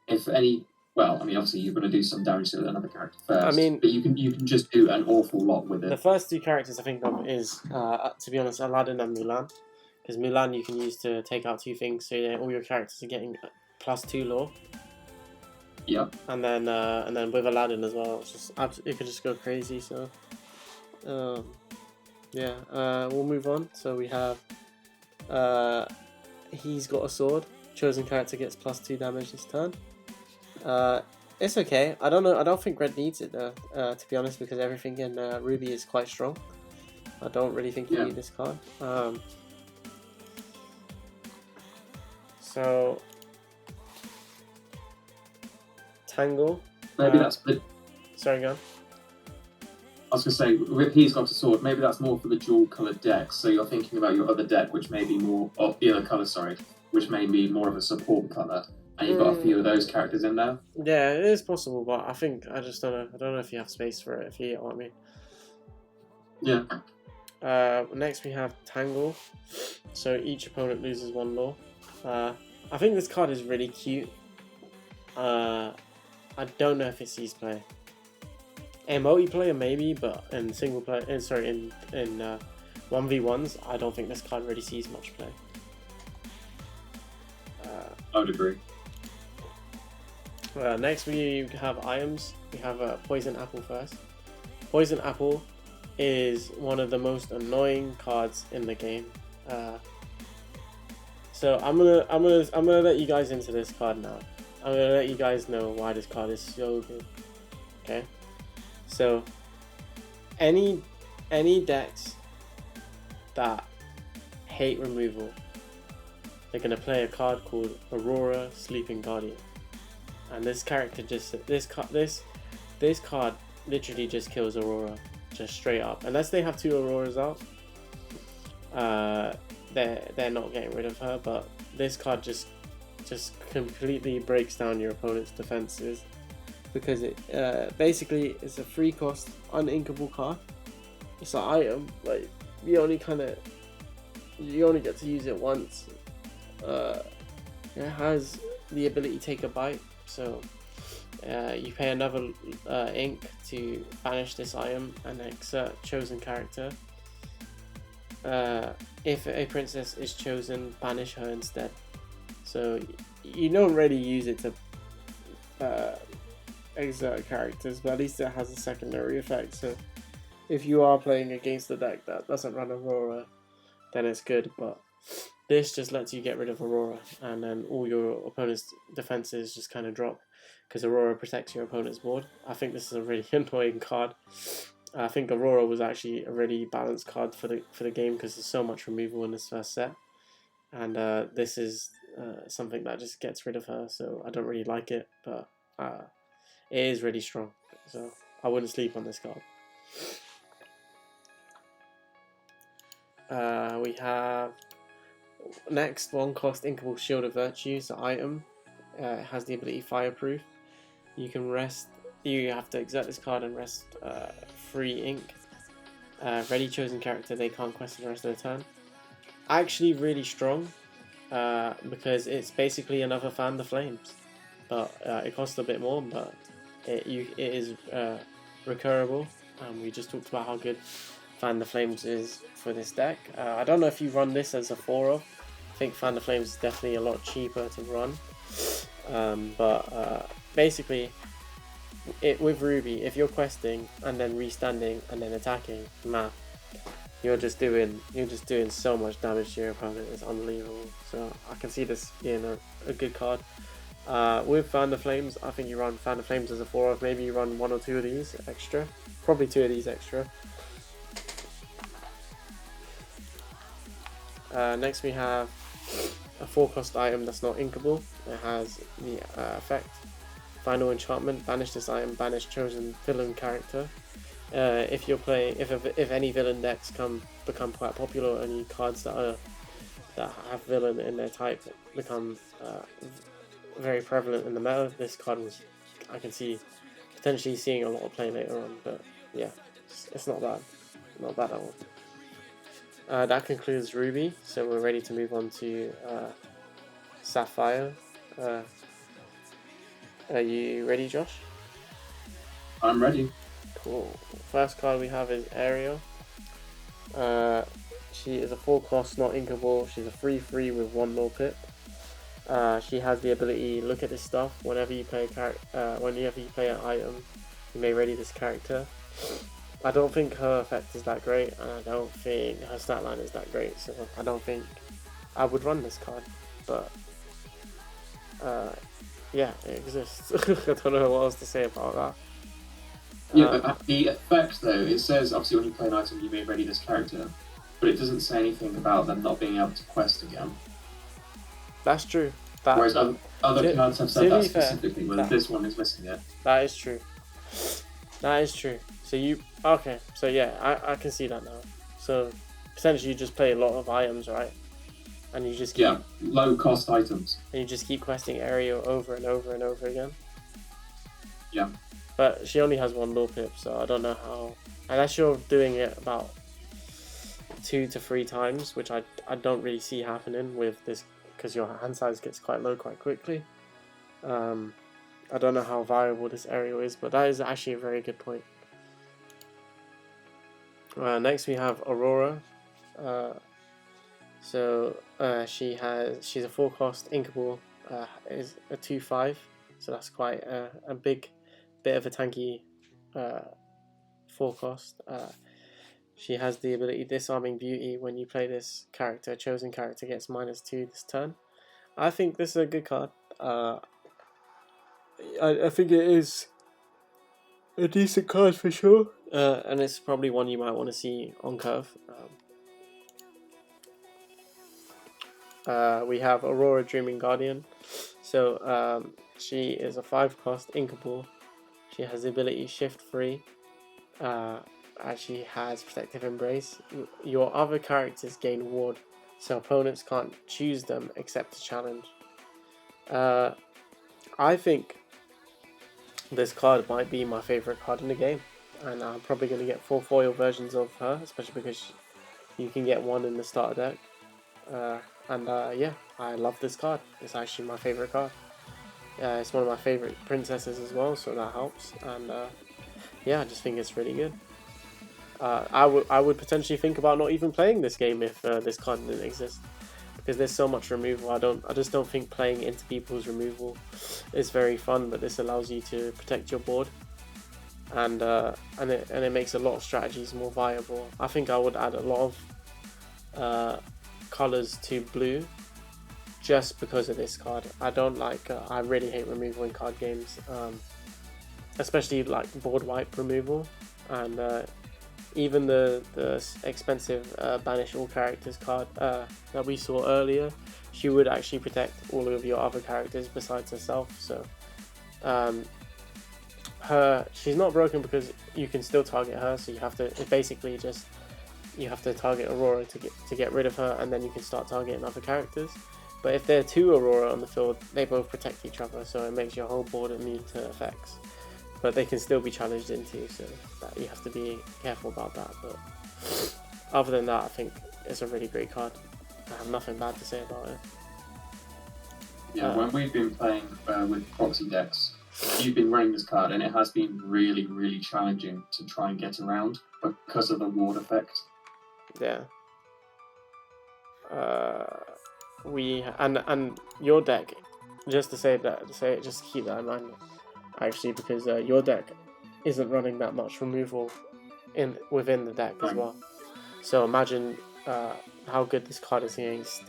obviously you're going to do some damage to another character first. I mean, but you can just do an awful lot with it. The first 2 characters I think of is, to be honest, Aladdin and Mulan, because Mulan you can use to take out 2 things, so all your characters are getting plus 2 law. Yep. And then with Aladdin as well, it's just it could just go crazy. So, yeah, we'll move on. So we have, he's got a sword. Chosen character gets plus 2 damage this turn. It's okay. I don't know. I don't think Red needs it though. To be honest, because everything in Ruby is quite strong. I don't really think you need this card. So. Tangle. Maybe that's. Sorry, go on. I was going to say, he's got a sword. Maybe that's more for the dual-coloured decks. So you're thinking about your other deck, which may be more of the other colour. Sorry, which may be more of a support colour, and you've got a few of those characters in there. Yeah, it is possible, but I just don't know. I don't know if you have space for it. If you get what I mean. Yeah. Next we have Tangle. So each opponent loses 1 law. I think this card is really cute. I don't know if it sees play. In multiplayer maybe, but in single player, in 1v1s, I don't think this card really sees much play. I would agree. Next we have items. We have Poison Apple first. Poison Apple is one of the most annoying cards in the game. So I'm gonna let you guys into this card now. I'm gonna let you guys know why this card is so good. Okay, so any decks that hate removal, they're gonna play a card called Aurora Sleeping Guardian, and this character this card literally just kills Aurora, just straight up. Unless they have 2 Auroras out, they're not getting rid of her. But this card just completely breaks down your opponent's defenses, because it basically is a 3-cost uninkable card. It's an item, like you only get to use it once. It has the ability to take a bite, so you pay another ink to banish this item and exert chosen character. If a princess is chosen, banish her instead. So you don't really use it to exert characters, but at least it has a secondary effect. So if you are playing against a deck that doesn't run Aurora, then it's good. But this just lets you get rid of Aurora, and then all your opponent's defenses just kind of drop, because Aurora protects your opponent's board. I think this is a really annoying card. I think Aurora was actually a really balanced card for the game, because there's so much removal in this first set, and this is something that just gets rid of her. So I don't really like it, but it is really strong. So I wouldn't sleep on this card. We have next 1-cost Inkable Shield of Virtues, the item. It has the ability Fireproof. You can rest. You have to exert this card and rest 3 ink. Ready chosen character, they can't quest for the rest of the turn. Actually, really strong because it's basically another Fan the Flames, but it costs a bit more, but it is recurable. We just talked about how good Fan the Flames is for this deck. I don't know if you run this as a 4-of. I think Fan the Flames is definitely a lot cheaper to run. But basically, with Ruby, if you're questing and then restanding and then attacking, man, you're just doing so much damage to your opponent. It's unbelievable. So I can see this being a good card. With Fan the Flames, I think you run Fan the Flames as a 4-of. Maybe you run 1 or 2 of these extra. Probably 2 of these extra. Next we have a 4-cost item that's not inkable. It has the effect Final Enchantment. Banish this item. Banish chosen villain character. If you're playing, if any villain decks become quite popular, any cards that have villain in their type become very prevalent in the meta, this card I can see potentially seeing a lot of play later on. But yeah, it's not bad, not bad at all. That concludes Ruby, so we're ready to move on to Sapphire. Are you ready, Josh? I'm ready. Cool. First card we have is Ariel. She is a 4-cost, not inkable. She's a 3/3 with 1 null pip. She has the ability, look at this stuff. Whenever you play an item, you may ready this character. I don't think her effect is that great, and I don't think her stat line is that great, so I don't think I would run this card. But yeah, it exists. I don't know what else to say about that. Yeah, the effect though, it says obviously when you play an item you may ready this character, but it doesn't say anything about them not being able to quest again. That's true. Whereas other cards have said that specifically, but this one is missing it. That is true. That is true. So so yeah, I can see that now. So potentially you just play a lot of items, right? And you just keep, low cost items. And you just keep questing Ariel over and over and over again. Yeah. But she only has 1 null pip, so I don't know how. Unless you're doing it about 2 to 3 times, which I don't really see happening with this, because your hand size gets quite low quite quickly. I don't know how viable this Ariel is, but that is actually a very good point. Next we have Aurora. She's a 4-cost inkable, is a 2/5, so that's quite a big bit of a tanky 4-cost. She has the ability Disarming Beauty. When you play this character, chosen character gets -2 this turn. I think this is a good card. I think it is a decent card for sure, and it's probably one you might want to see on curve. We have Aurora Dreaming Guardian. So she is a 5-cost inkable. She has the ability Shift Free. As she has Protective Embrace. Your other characters gain ward, so opponents can't choose them except to challenge. I think this card might be my favourite card in the game, and I'm probably going to get 4 foil versions of her, especially because you can get 1 in the starter deck. Yeah, I love this card. It's actually my favourite card. It's one of my favourite princesses as well, so that helps. And yeah, I just think it's really good. I would potentially think about not even playing this game if this card didn't exist, because there's so much removal. I just don't think playing into people's removal is very fun. But this allows you to protect your board, and it makes a lot of strategies more viable. I think I would add a lot of colors to blue just because of this card. I don't like. I really hate removal in card games, especially like board wipe removal, and even the expensive Banish All Characters card that we saw earlier, she would actually protect all of your other characters besides herself. So she's not broken because you can still target her, so you have to basically just you have to target Aurora to get rid of her, and then you can start targeting other characters. But if there are two Aurora on the field, they both protect each other, so it makes your whole board immune to effects. But they can still be challenged into, so that you have to be careful about that. But other than that, I think it's a really great card. I have nothing bad to say about it. Yeah, when we've been playing with proxy decks, you've been running this card, and it has been really, really challenging to try and get around because of the ward effect. Yeah. And your deck, just keep that in mind, actually, because your deck isn't running that much removal within the deck as well. So imagine how good this card is against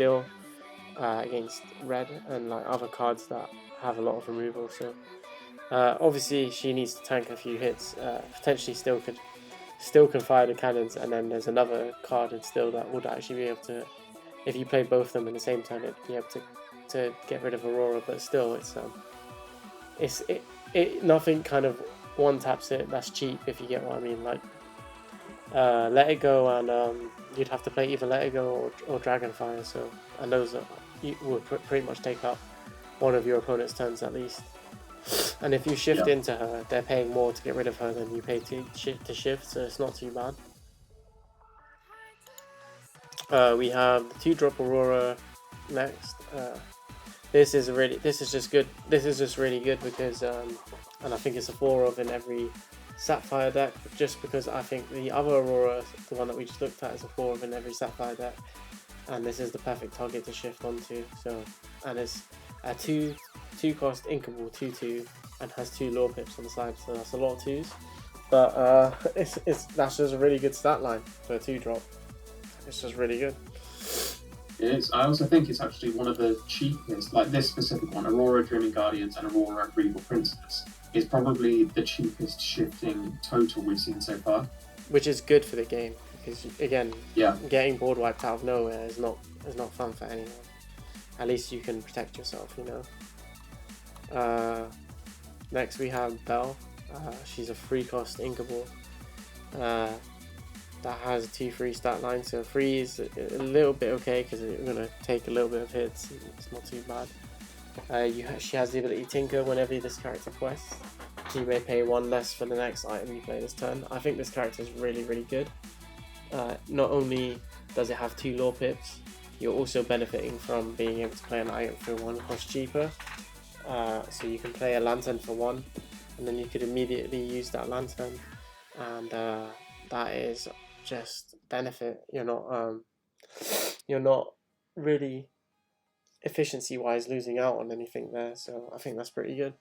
red and like other cards that have a lot of removal. So obviously she needs to tank a few hits. Potentially still can fire the cannons, and then there's another card in still that would actually be able to, if you play both of them in the same turn, it'd be able to get rid of Aurora. But still, it's nothing kind of one taps it. That's cheap, if you get what I mean. Like Let It Go, and you'd have to play either Let It Go or Dragonfire. So, and those would pretty much take up one of your opponent's turns at least. And if you shift into her, they're paying more to get rid of her than you pay to shift, so it's not too bad. We have the 2-drop Aurora next. This is just good. This is just really good because, and I think it's a 4 of in every Sapphire deck. Just because I think the other Aurora, the one that we just looked at, is a 4 of in every Sapphire deck, and this is the perfect target to shift onto. So, and it's a 2-cost inkable 2/2 and has 2 lore pips on the side, so that's a lot of 2s. But that's just a really good stat line for a 2-drop. It's just really good. It is. I also think it's actually one of the cheapest, like this specific one, Aurora Dreaming Guardians and Aurora Regal Princess, is probably the cheapest shifting total we've seen so far. Which is good for the game, because again, getting board wiped out of nowhere is not fun for anyone. At least you can protect yourself, you know. Next we have Belle. She's a 3-cost inkable. That has a 2/3 stat line, so 3 is a little bit okay because you're going to take a little bit of hits. It's not too bad. She has the ability to tinker whenever this character quests. You may pay 1 less for the next item you play this turn. I think this character is really, really good. Not only does it have 2 lore pips, you're also benefiting from being able to play an item for 1 cost cheaper. So you can play a lantern for 1, and then you could immediately use that lantern, and that is just benefit. You're not really efficiency wise losing out on anything there, so I think that's pretty good.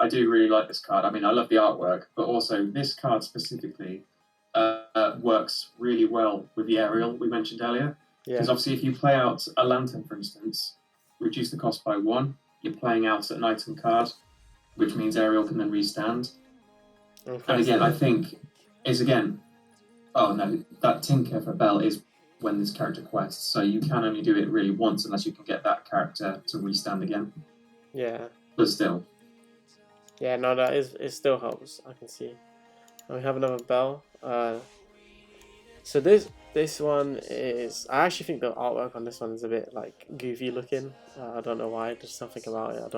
I do really like this card. I mean, I love the artwork, but also this card specifically works really well with the aerial we mentioned earlier. Because obviously if you play out a lantern, for instance, reduce the cost by 1, you're playing out an item card, which means aerial can then restand. And again, I think that tinker for Belle is when this character quests, so you can only do it really once unless you can get that character to restand again. Yeah. But still. Yeah, no, it still helps, I can see. And we have another Belle. So this one is, I actually think the artwork on this one is a bit like goofy looking. I don't know why, just something about it. I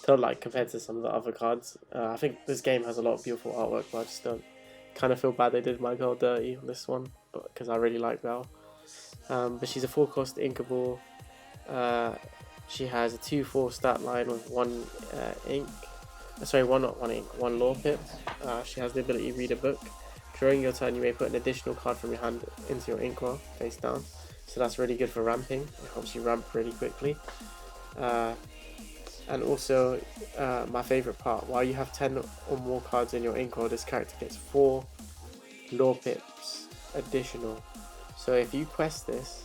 don't like compared to some of the other cards. I think this game has a lot of beautiful artwork, but I just don't kind of feel bad they did my girl dirty on this one, because I really like Belle. But she's a 4-cost inkable. She has a 2/4 stat line with 1 ink. Sorry, one lore pip. She has the ability to read a book. During your turn, you may put an additional card from your hand into your inkwell face down. So that's really good for ramping. It helps you ramp really quickly. And also, my favourite part, while you have 10 or more cards in your inkwell, this character gets 4 lore pips additional. So if you quest this,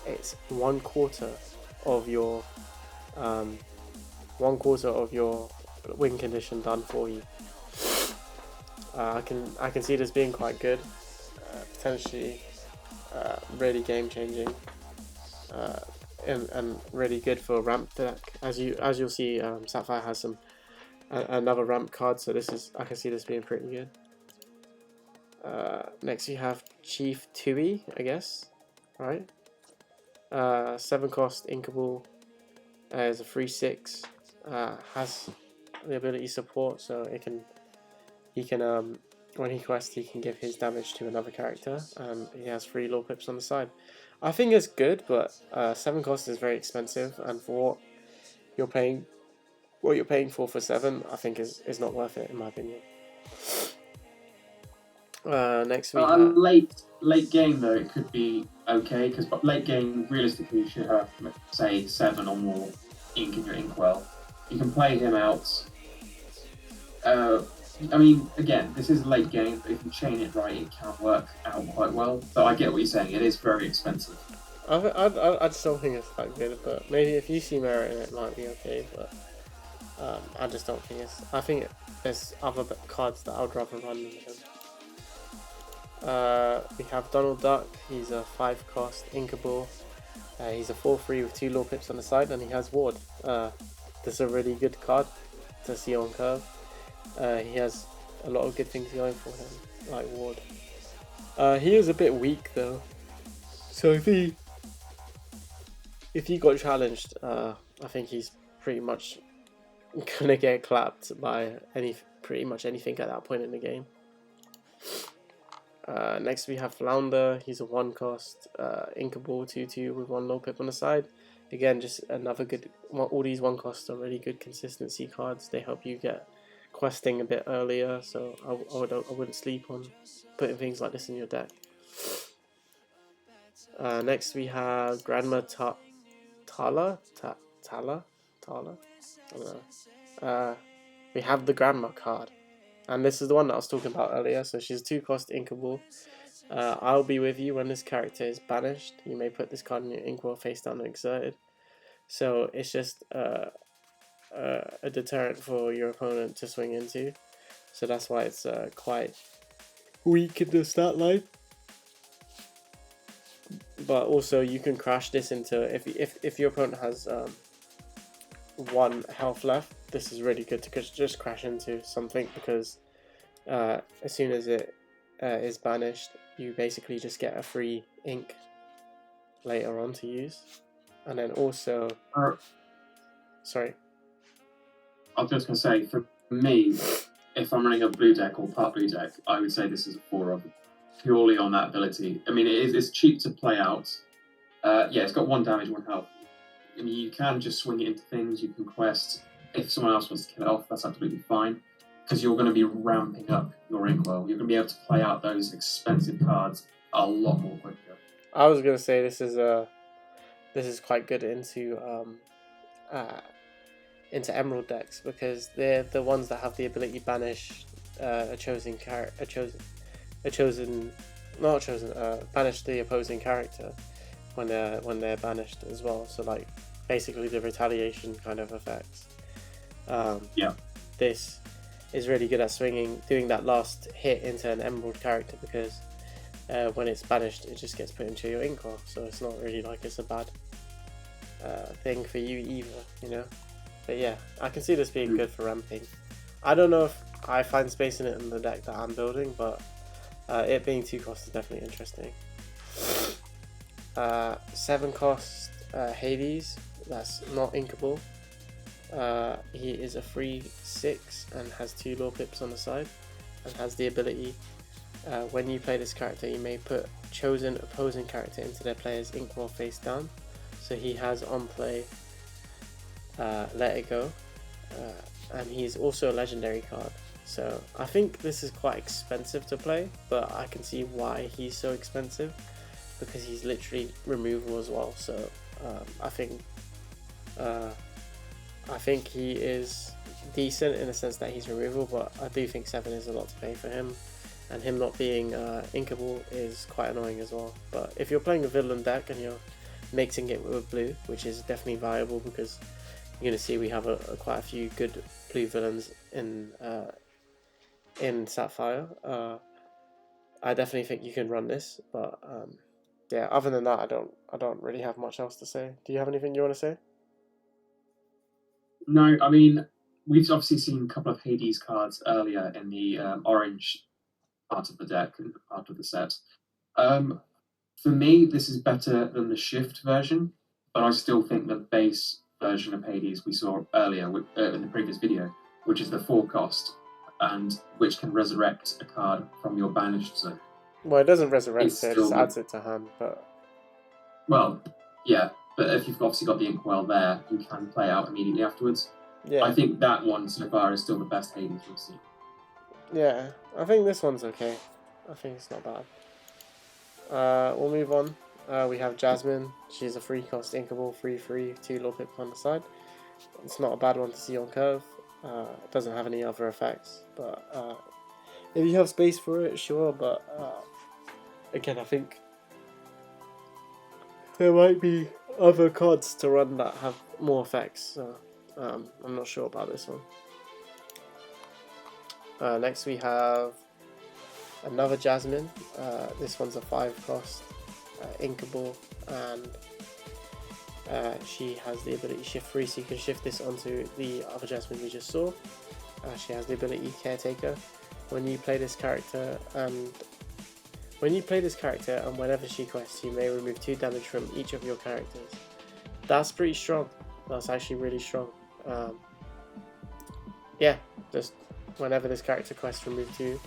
it's 1/4 of your win condition done for you. I can see this being quite good, potentially really game changing, and really good for ramp deck. As you'll see, Sapphire has another ramp card, so I can see this being pretty good. Next we have Chief Tui, I guess, right? 7 cost Inkable, is a 3/6, has the ability support, so he can when he quests he can give his damage to another character, and he has 3 low pips on the side. I think it's good, but 7 cost is very expensive, and for you're paying what you're paying for 7, I think is not worth it in my opinion. Next we have Late game though, it could be okay because late game realistically you should have say 7 or more ink in your inkwell. You can play him out. I mean, again, this is late game, but if you chain it right, it can work out quite well. But I get what you're saying; it is very expensive. I just don't think it's that good, but maybe if you see merit in it, it might be okay. But I just don't think it's. I think there's other cards that I would rather run than him. We have Donald Duck. He's a 5 cost Inkable. He's a 4/3 with 2 low pips on the side, and he has Ward. This is a really good card to see on curve. He has a lot of good things going for him, like Ward. He is a bit weak though, so if he got challenged, I think he's pretty much gonna get clapped by pretty much anything at that point in the game. Next we have Flounder. He's a 1 cost Inkable 2/2 with 1 low pip on the side. Again, just another good. All these 1 costs are really good consistency cards. They help you get questing a bit earlier, so I wouldn't sleep on putting things like this in your deck. Next we have Grandma Tala. I don't know. We have the Grandma card, and this is the one that I was talking about earlier. So she's a 2 cost Inkable. I'll be with you when this character is banished. You may put this card in your inkwell face down and exerted. So it's just a deterrent for your opponent to swing into, so that's why it's quite weak in the stat line. But also you can crash this into if your opponent has 1 health left. This is really good to just crash into something, because as soon as it is banished, you basically just get a free ink later on to use. And then also sorry, I was just going to say, for me, if I'm running a blue deck or part blue deck, I would say this is a 4 of purely on that ability. I mean, it's cheap to play out. Yeah, it's got 1 damage, 1 health. I mean, you can just swing it into things. You can quest. If someone else wants to kill it off, that's absolutely fine, because you're going to be ramping up your inkwell. You're going to be able to play out those expensive cards a lot more quicker. I was going to say this is quite good into Emerald decks, because they're the ones that have the ability to banish banish the opposing character when they're banished as well. So like basically the retaliation kind of effects. This is really good at doing that last hit into an Emerald character, because when it's banished, it just gets put into your inkwell. So it's not really like it's a bad thing for you either, you know. But yeah, I can see this being good for ramping. I don't know if I find space in it in the deck that I'm building, but it being 2 cost is definitely interesting. 7 cost Hades, that's not inkable. He is a 3/6 and has 2 low pips on the side, and has the ability, when you play this character, you may put chosen opposing character into their player's inkwell face down. So he has on play Let It Go, and he's also a legendary card. So I think this is quite expensive to play, but I can see why he's so expensive, because he's literally removal as well. So I think he is decent in the sense that he's removal, but I do think 7 is a lot to pay for him, and him not being inkable is quite annoying as well. But if you're playing a villain deck and you're mixing it with blue, which is definitely viable, because you're going to see we have quite a few good blue villains in Sapphire. I definitely think you can run this, but yeah, other than that, I don't really have much else to say. Do you have anything you want to say? No, I mean, we've obviously seen a couple of Hades cards earlier in the orange part of the deck and part of the set. For me, this is better than the shift version, but I still think the base version of Hades we saw earlier in the previous video, which is the 4 cost, and which can resurrect a card from your banished zone. Well, it doesn't resurrect It's it, it still just adds it to hand, but... Well, yeah, but if you've obviously got the Inkwell there, you can play out immediately afterwards. Yeah. I think that one so far is still the best Hades we've seen. Yeah, I think this one's okay. I think it's not bad. We'll move on. We have Jasmine. She's a 3-cost inkable, 3/3, 2 low pip on the side. It's not a bad one to see on curve. It doesn't have any other effects, but if you have space for it, sure. But again, I think there might be other cards to run that have more effects. So I'm not sure about this one. Next we have another Jasmine. This one's a 5-cost inkable, and she has the ability shift 3, so you can shift this onto the other Jasmine we just saw. She has the ability Caretaker. When you play this character and whenever she quests, you may remove 2 damage from each of your characters. That's pretty strong. That's actually really strong. Yeah, just whenever this character quests, remove 2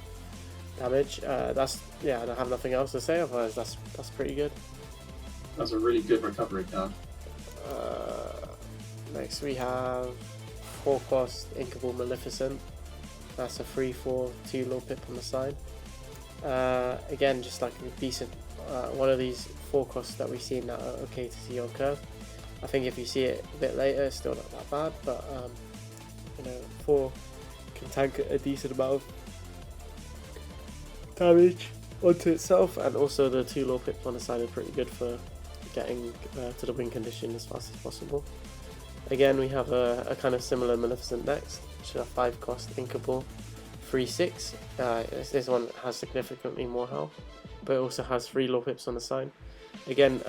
damage. I don't have nothing else to say. Otherwise, that's pretty good. That's a really good recovery card. Next we have 4-cost Inkable Maleficent. That's a 3/4, 2 low pip on the side. Again, just like a decent one of these 4 costs that we've seen that are okay to see on curve. I think if you see it a bit later, it's still not that bad, but 4 can tank a decent amount of damage onto itself, and also the 2 low pip on the side are pretty good for getting to the win condition as fast as possible. Again, we have a kind of similar Maleficent next, which is a 5-cost inkable 3/6. This one has significantly more health, but it also has 3 low pips on the side. Again,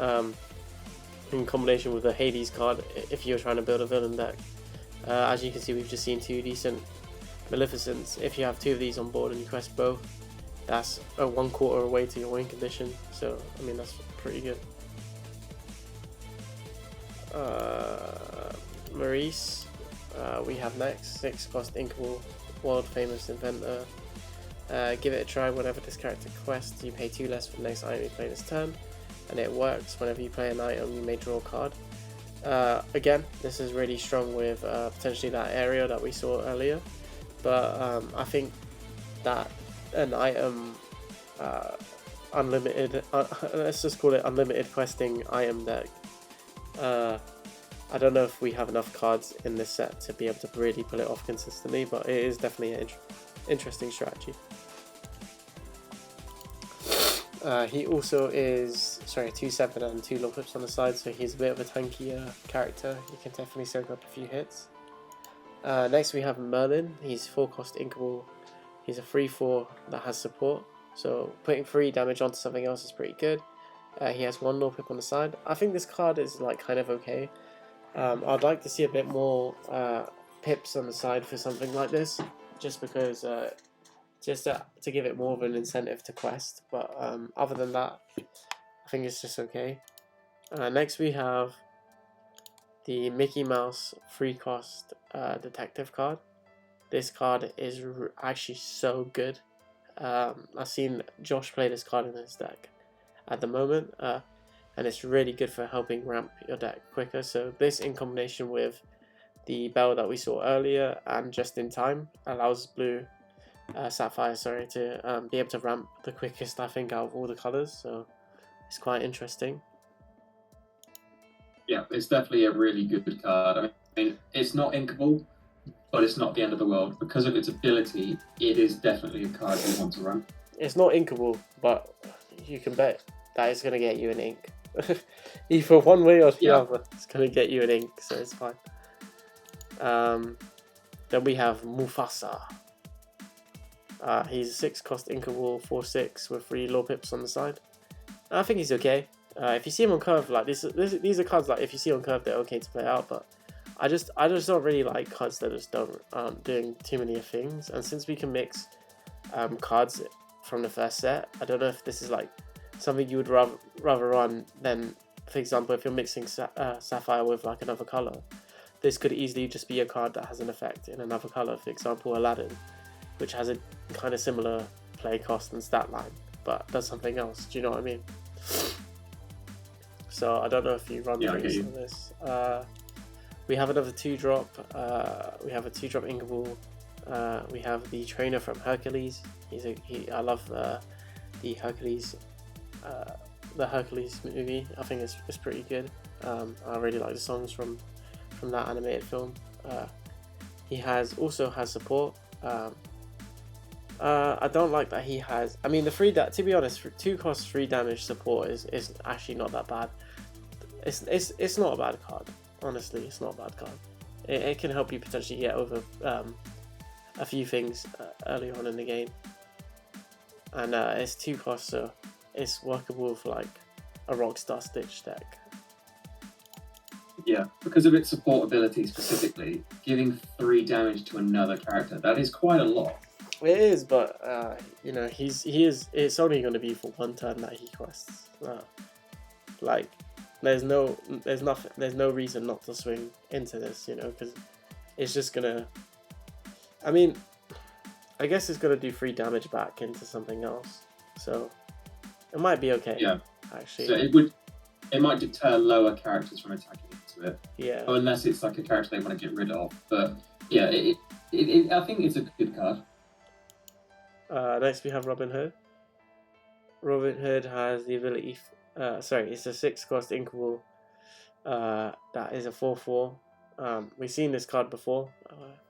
in combination with the Hades card, if you're trying to build a villain deck. As you can see, we've just seen 2 decent Maleficents. If you have 2 of these on board and you quest both, that's a 1/4 away to your win condition, so I mean that's pretty good. Maurice, we have next, 6-cost inkable, world famous inventor. Give it a try whenever this character quests. You pay 2 less for the next item you play this turn, and it works whenever you play an item you may draw a card. Again, this is really strong with potentially that area that we saw earlier, but I think that an item unlimited, let's just call it unlimited questing item deck. I don't know if we have enough cards in this set to be able to really pull it off consistently, but it is definitely an interesting strategy. He also is 2/7 and 2 low pips on the side, so he's a bit of a tankier character. He can definitely soak up a few hits. Next we have Merlin. He's 4-cost inkable. He's a 3/4 that has support, so putting 3 damage onto something else is pretty good. He has 1 low pip on the side. I think this card is like kind of okay. I'd like to see a bit more pips on the side for something like this, just because just to give it more of an incentive to quest, but other than that, I think it's just okay. Next we have the Mickey Mouse 3-cost detective card. This card is actually so good. I've seen Josh play this card in his deck at the moment, and it's really good for helping ramp your deck quicker. So this, in combination with the bell that we saw earlier and just in time, allows blue Sapphire to be able to ramp the quickest, I think, out of all the colors. So it's quite interesting. Yeah, it's definitely a really good card. I mean, it's not inkable, but it's not the end of the world. Because of its ability, it is definitely a card you want to run. It's not inkable, but you can bet that it's going to get you an ink. Either one way or the other, it's going to get you an ink, so it's fine. Then we have Mufasa. He's a 6-cost inkable 4/6 with 3 low pips on the side. I think he's okay. If you see him on curve, like these are cards like if you see on curve, they're okay to play out, but I just don't really like cards that just aren't doing too many things. And since we can mix cards from the first set. I don't know if this is like something you would rather run than, for example, if you're mixing Sapphire with like another color. This could easily just be a card that has an effect in another color. For example, Aladdin, which has a kind of similar play cost and stat line, but does something else. Do you know what I mean? So I don't know if you run the race on this. We have another 2-drop. We have a 2-drop Inkable. We have the trainer from Hercules. I love the Hercules movie. I think it's pretty good. I really like the songs from that animated film. He also has support. I don't like that he has. I mean, to be honest, 2 cost 3 damage support is actually not that bad. It's not a bad card. Honestly, it's not a bad card. It can help you potentially get over a few things early on in the game, and it's 2 costs, so it's workable for like a Rockstar Stitch deck. Yeah, because of its support ability specifically, giving 3 damage to another character, that is quite a lot. It is, but you know, it's only going to be for 1 turn that he quests. Like, there's no reason not to swing into this, you know, because it's just gonna. I mean, I guess it's gonna do 3 damage back into something else, so it might be okay. Yeah, actually. So it might deter lower characters from attacking into it. Yeah. Unless it's like a character they want to get rid of, but yeah, I think it's a good card. Next we have Robin Hood. Robin Hood has the ability. It's a 6 cost Inkable. That is a 4/4. We've seen this card before.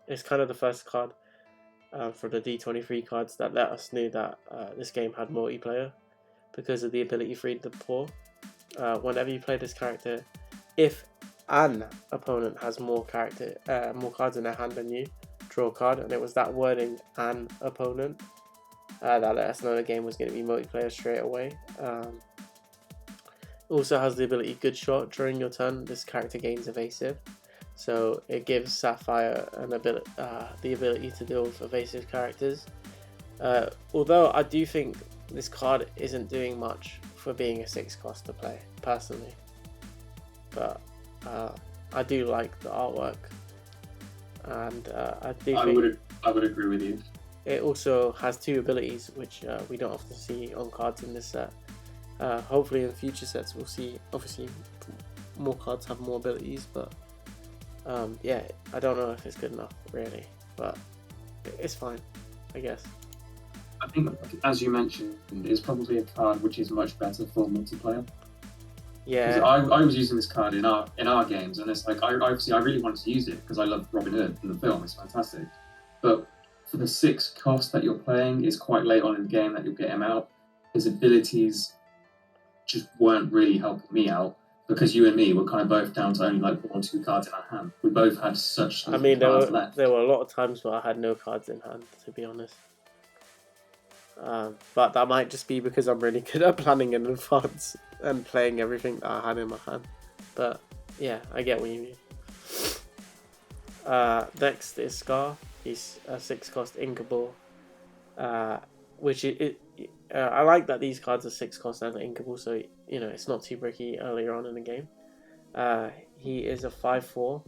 It's kind of the first card for the D23 cards that let us know that this game had multiplayer because of the ability Freed the Poor. Whenever you play this character, if an opponent has more cards in their hand than you, draw a card, and it was that wording, an opponent, that let us know the game was going to be multiplayer straight away. Also has the ability Good Shot. During your turn, this character gains evasive, so it gives Sapphire the ability to deal with evasive characters. Although I do think this card isn't doing much for being a 6 cost to play, personally. But I do like the artwork, and I would agree with you. It also has 2 abilities, which we don't often see on cards in this set. Hopefully in future sets we'll see, obviously, more cards have more abilities, but yeah, I don't know if it's good enough, really, but it's fine, I guess. I think, as you mentioned, it's probably a card which is much better for multiplayer. Yeah. I was using this card in our games, and it's like I really wanted to use it because I love Robin Hood in the film. It's fantastic, but for the 6 cost that you're playing, it's quite late on in the game that you'll get him out. His abilities just weren't really helping me out because you and me were kind of both down to only like 1 or 2 cards in our hand. We both had such. I mean, there were a lot of times where I had no cards in hand, to be honest. But that might just be because I'm really good at planning in advance and playing everything that I had in my hand. But yeah, I get what you mean. Next is Scar. He's a 6 cost Inkable, which I like that these cards are 6 cost and Inkable, so you know it's not too bricky earlier on in the game. He is a 5/4.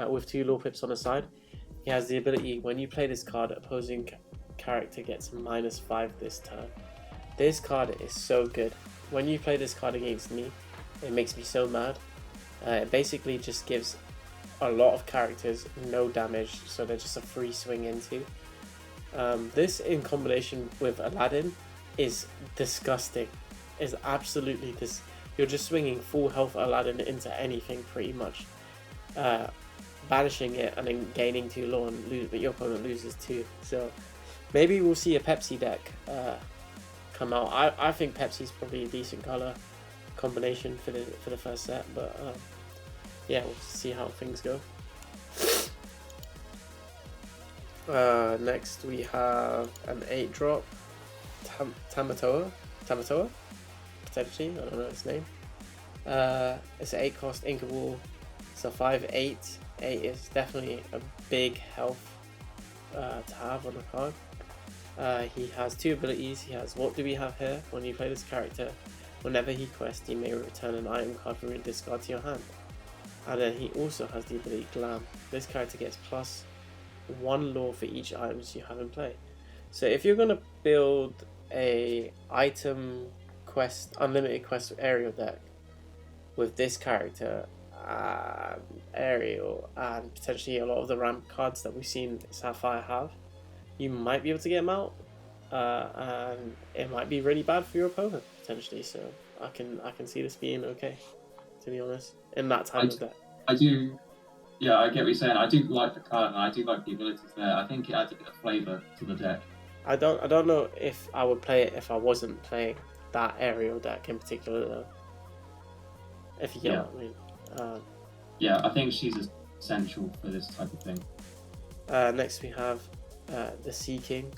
With 2 lore pips on the side. He has the ability, when you play this card, opposing character gets -5 this turn. This card is so good. When you play this card against me, it makes me so mad. It basically just gives a lot of characters no damage, so they're just a free swing into. This in combination with Aladdin is disgusting. Is absolutely this. You're just swinging full health Aladdin into anything pretty much, banishing it and then gaining 2 lore, but your opponent loses 2. So maybe we'll see a Pepsi deck come out. I think Pepsi's probably a decent color combination for the first set, but yeah, we'll see how things go. Next we have an 8-drop Tamatoa, potentially, I don't know its name. It's an 8 cost Inkable. It's a 5/8. 8 is definitely a big health to have on the card. He has 2 abilities. He has What Do We Have Here? When you play this character, whenever he quests, you may return an item card from your discard to your hand. And then he also has the ability Glam. This character gets +1 lore for each items you have in play. So if you're gonna build a item quest, unlimited quest aerial deck with this character, aerial, and potentially a lot of the ramp cards that we've seen Sapphire have, you might be able to get them out, and it might be really bad for your opponent potentially. So I can see this being okay, to be honest, in that type of deck. I do. Yeah, I get what you're saying. I do like the card, and I do like the abilities there. I think it adds a bit of flavour to the deck. I don't know if I would play it if I wasn't playing that aerial deck in particular, though. If you get what I mean. Yeah, I think she's essential for this type of thing. Next we have the Sea King.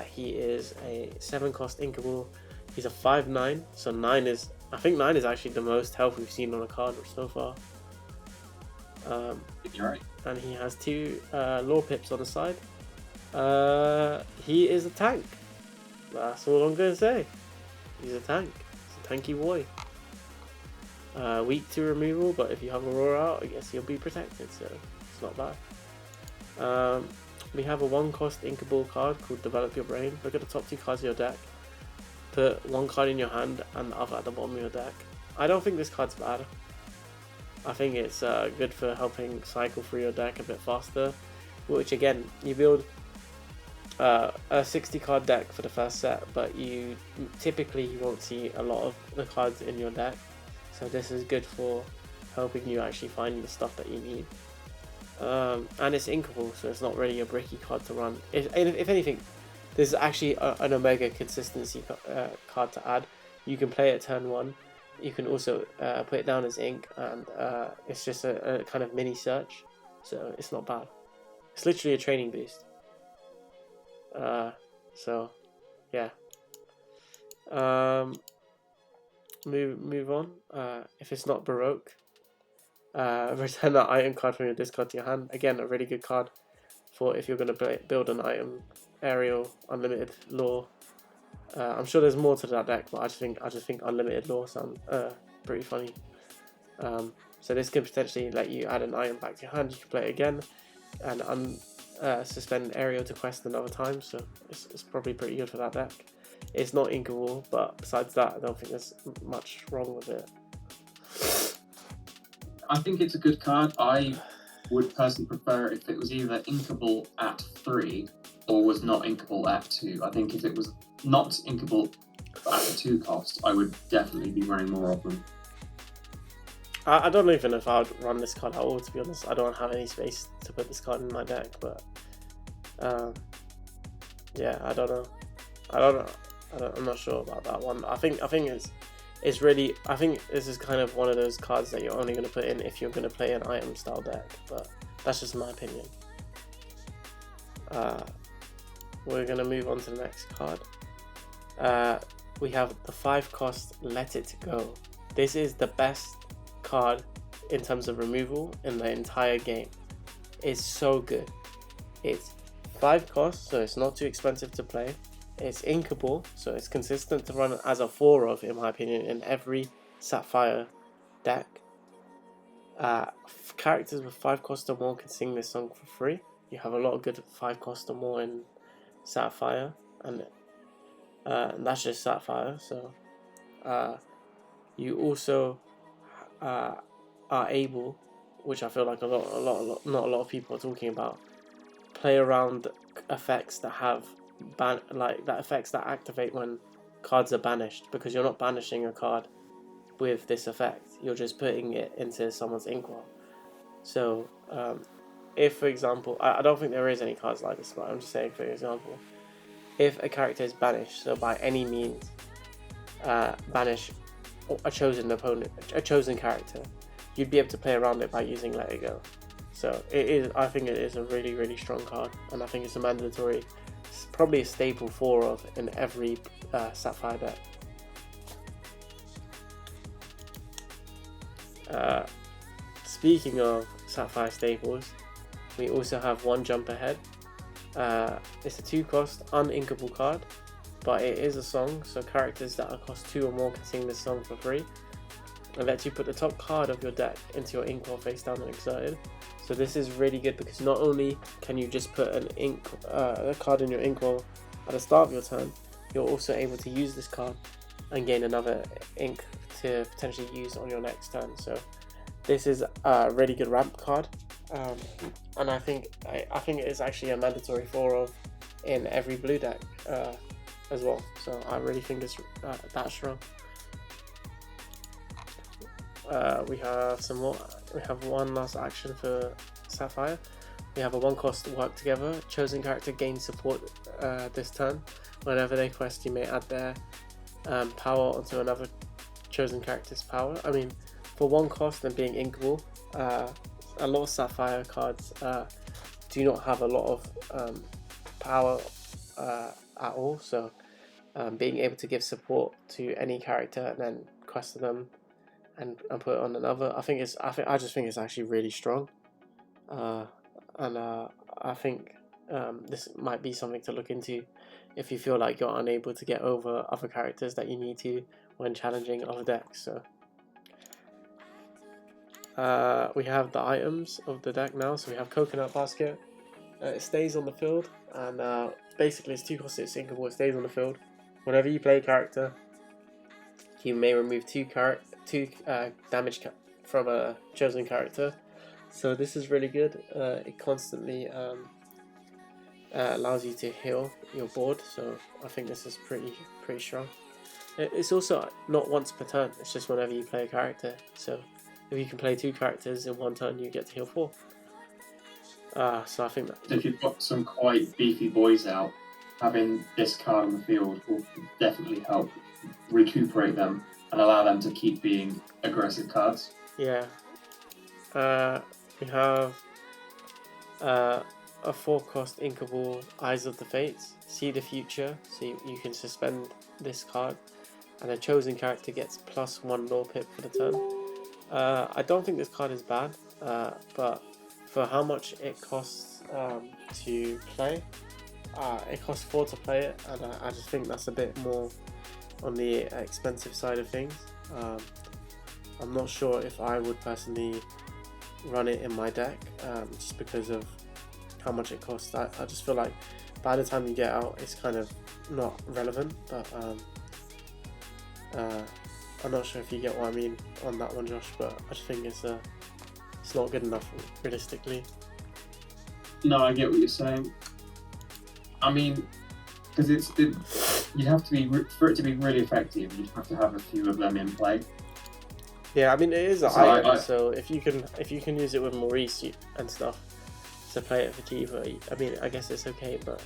He is a 7-cost inkable. He's a 5/9, so 9 is, I think 9 is actually the most health we've seen on a card so far. You're right. And he has 2 lore pips on the side. He is a tank. That's all I'm gonna say. He's a tank. He's a tanky boy. Weak to removal, but if you have Aurora out, I guess he'll be protected, so it's not bad. We have a 1-cost inkable card called Develop Your Brain. Look at the top 2 cards of your deck. Put 1 card in your hand and the other at the bottom of your deck. I don't think this card's bad. I think it's good for helping cycle through your deck a bit faster, which again, you build a 60 card deck for the first set, but you won't see a lot of the cards in your deck, so this is good for helping you actually find the stuff that you need. And it's inkable, so it's not really a bricky card to run. If anything, this is actually an Omega consistency card to add. You can play it turn 1. You can also put it down as ink, and it's just a kind of mini search, so it's not bad. It's literally a training boost. So yeah. Move on. If it's not Baroque, return that item card from your discard to your hand. Again, a really good card for if you're going to build an item aerial unlimited lore. I'm sure there's more to that deck, but I just think unlimited lore sounds pretty funny. So this can potentially let you add an item back to your hand. You can play it again and suspend aerial to quest another time. So it's probably pretty good for that deck. It's not inkable, but besides that, I don't think there's much wrong with it. I think it's a good card. I would personally prefer if it was either inkable at 3 or was not inkable at 2. I think if it was not inkable at the 2 cost, I would definitely be running more of them. I don't even know if I would run this card at all, to be honest. I don't have any space to put this card in my deck, but yeah, I don't know. I'm not sure about that one. I think it's really, I think this is kind of one of those cards that you're only going to put in if you're going to play an item style deck, but that's just my opinion. We're going to move on to the next card. We have the 5-cost Let It Go. This is the best card in terms of removal in the entire game. It's so good. It's 5 costs, so it's not too expensive to play. It's inkable, so it's consistent to run as a 4 of, in my opinion, in every Sapphire deck. Characters with 5 cost or more can sing this song for free. You have a lot of good 5 cost or more in Sapphire, and that's just Sapphire. So you also are able, which I feel like not a lot of people are talking about, play around effects that have effects that activate when cards are banished, because you're not banishing a card with this effect, you're just putting it into someone's inkwell. So if, for example, I don't think there is any cards like this, but I'm just saying, for example, if a character is banished, so by any means banish a chosen opponent, a chosen character, you'd be able to play around it by using Let It Go. So I think it is a really, really strong card, and I think it's a mandatory, it's probably a staple 4 of in every Sapphire deck. Speaking of Sapphire staples, we also have 1 Jump Ahead. It's a 2-cost, uninkable card, but it is a song, so characters that cost 2 or more can sing this song for free. It lets you put the top card of your deck into your inkwell face down and exerted. So this is really good because not only can you just put a card in your inkwell at the start of your turn, you're also able to use this card and gain another ink to potentially use on your next turn. So this is a really good ramp card, and I think it is actually a mandatory 4 of in every blue deck as well. So I really think it's that strong. We have some more. We have one last action for Sapphire. We have a 1-cost work together. Chosen character gains support this turn. Whenever they quest, you may add their power onto another chosen character's power. I mean, for 1 cost and being inkable, a lot of Sapphire cards do not have a lot of power at all. So being able to give support to any character and then quest them and put it on another, I just think it's actually really strong, and I think this might be something to look into if you feel like you're unable to get over other characters that you need to when challenging other decks. So we have the items of the deck now. So we have Coconut Basket. It stays on the field, and basically it's 2 costs, it's sinkable, it stays on the field. Whenever you play a character, you may remove 2 damage from a chosen character. So this is really good. It constantly allows you to heal your board, so I think this is pretty strong. It's also not once per turn, it's just whenever you play a character. So if you can play 2 characters in 1 turn, you get to heal 4. So I think that if you've got some quite beefy boys out, having this card on the field will definitely help recuperate them and allow them to keep being aggressive cards. Yeah. We have a 4-cost inkable Eyes of the Fates. See the future, so you can suspend this card, and a chosen character gets +1 lore pip for the turn. I don't think this card is bad, but for how much it costs to play, it costs 4 to play it, and I just think that's a bit more on the expensive side of things. I'm not sure if I would personally run it in my deck, just because of how much it costs. I just feel like by the time you get out, it's kind of not relevant, but I'm not sure if you get what I mean on that one, Josh, but I just think it's not good enough realistically. No, I get what you're saying. I mean, because you have to be, for it to be really effective, you have to have a few of them in play. Yeah, I mean it is an item, so if you can use it with Maurice and stuff to play it for Kiva, I mean I guess it's okay. But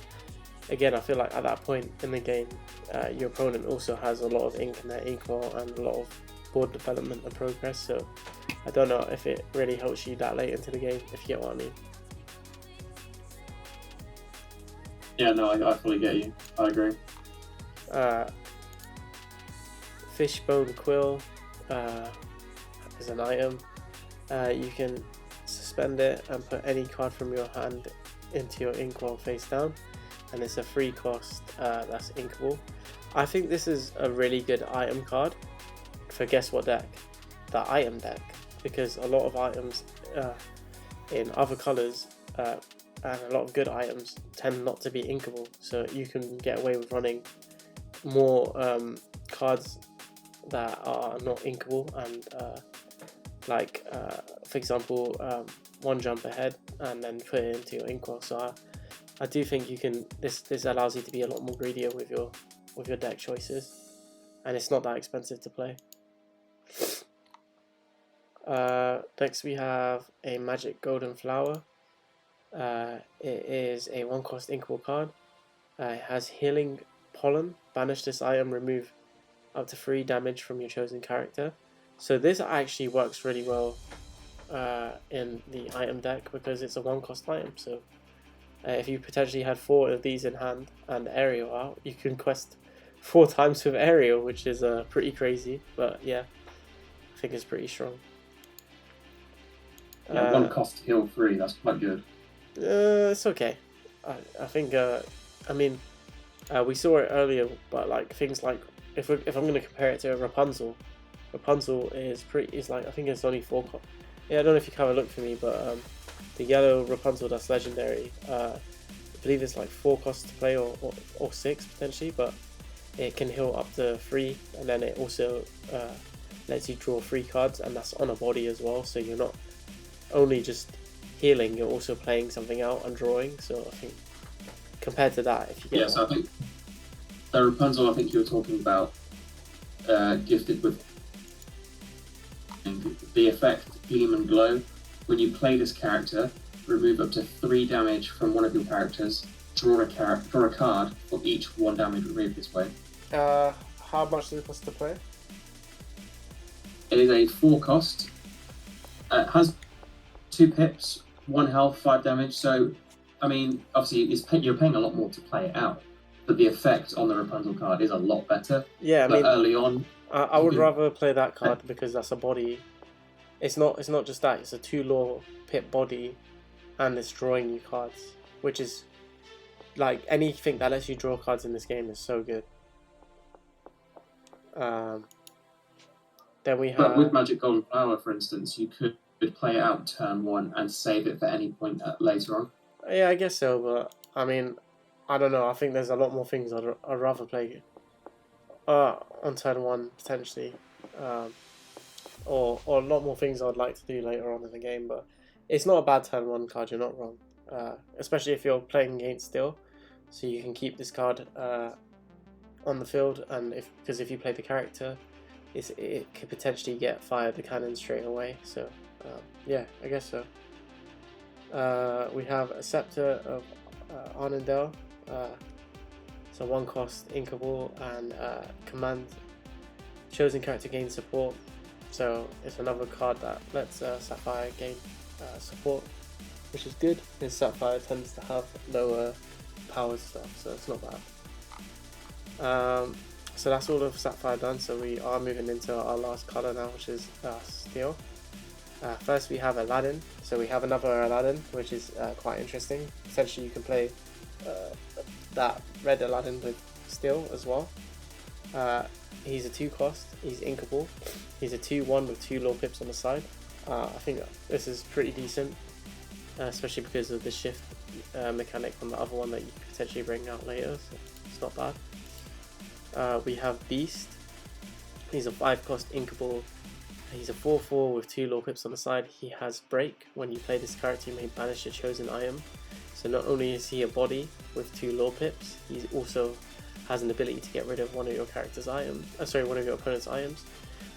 again, I feel like at that point in the game, your opponent also has a lot of ink in their inkwell and a lot of board development and progress. So I don't know if it really helps you that late into the game, if you get what I mean. Yeah, no, I fully get you. I agree. Fishbone Quill is an item. You can suspend it and put any card from your hand into your inkwell face down, and it's a 3-cost that's inkable. I think this is a really good item card for guess what deck? The item deck, because a lot of items in other colors and a lot of good items tend not to be inkable, so you can get away with running more cards that are not inkable, and for example, 1 jump ahead and then put it into your inkwell. So I do think you can. This allows you to be a lot more greedier with your deck choices, and it's not that expensive to play. Next we have a Magic Golden Flower. It is a 1-cost inkable card. It has Healing Pollen. Banish this item, remove up to 3 damage from your chosen character. So this actually works really well in the item deck because it's a 1-cost item. So if you potentially had 4 of these in hand and Aerial out, you can quest 4 times with Aerial, which is pretty crazy. But yeah, I think it's pretty strong. Yeah, 1 cost to heal 3, that's quite good. It's okay. I think I mean we saw it earlier, but like things like if I'm going to compare it to Rapunzel, Rapunzel is like I think it's only yeah, I don't know if you can have a look for me, but the yellow Rapunzel that's legendary. I believe it's like 4 costs to play or 6 potentially, but it can heal up to 3, and then it also lets you draw 3 cards, and that's on a body as well. So you're not only just healing, you're also playing something out and drawing. So I think compared to that, if you get So I think the Rapunzel, I think you were talking about, gifted with the effect Gleam and Glow. When you play this character, remove up to 3 damage from one of your characters. Draw a card for each 1 damage removed this way. how much does it cost to play? It is a 4 cost. It has 2 pips, 1 health, 5 damage. So, I mean, obviously, you're paying a lot more to play it out, but the effect on the Rapunzel card is a lot better. Yeah, I mean, early on, I would rather play that card because that's a body. It's not just that. It's a 2-lore pip body, and it's drawing you cards, which is like anything that lets you draw cards in this game is so good. Then we have. But with Magic Golden Flower, for instance, you could play it out turn 1 and save it for any point later on. Yeah, I guess so, but I mean, I don't know. I think there's a lot more things I'd rather play on turn 1 potentially, or a lot more things I'd like to do later on in the game. But it's not a bad turn 1 card. You're not wrong, especially if you're playing against Steel, so you can keep this card on the field, and because if you play the character, it could potentially get Fire the Cannon straight away. So yeah, I guess so. We have a Scepter of Arnendelle. So 1 cost, inkable, and command. Chosen character gains support. So it's another card that lets Sapphire gain support, which is good, because Sapphire tends to have lower power stuff, so it's not bad. So that's all of Sapphire done, so we are moving into our last colour now, which is Steel. First we have Aladdin, so we have another Aladdin, which is quite interesting. Essentially you can play that red Aladdin with Steel as well. He's a 2 cost, he's inkable, he's a 2/1 with 2 lore pips on the side. I think this is pretty decent, especially because of the shift mechanic on the other one that you could potentially bring out later, so it's not bad. We have Beast, he's a 5 cost inkable, he's a 4/4 with 2 lore pips on the side. He has Break. When you play this character you may banish a chosen item, so not only is he a body with 2 lore pips, he also has an ability to get rid of one of your character's items, one of your opponent's items.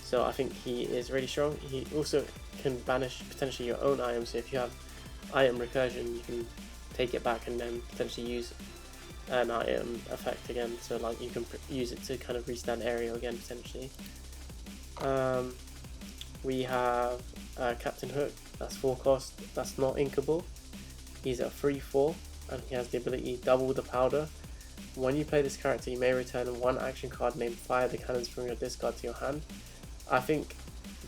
So I think he is really strong. He also can banish potentially your own items, so if you have item recursion you can take it back and then potentially use an item effect again, so like you can use it to kind of restand area again potentially. We have Captain Hook, that's 4 cost, that's not inkable. He's a 3/4 and he has the ability double the powder. When you play this character you may return 1 action card named Fire the Cannons from your discard to your hand. I think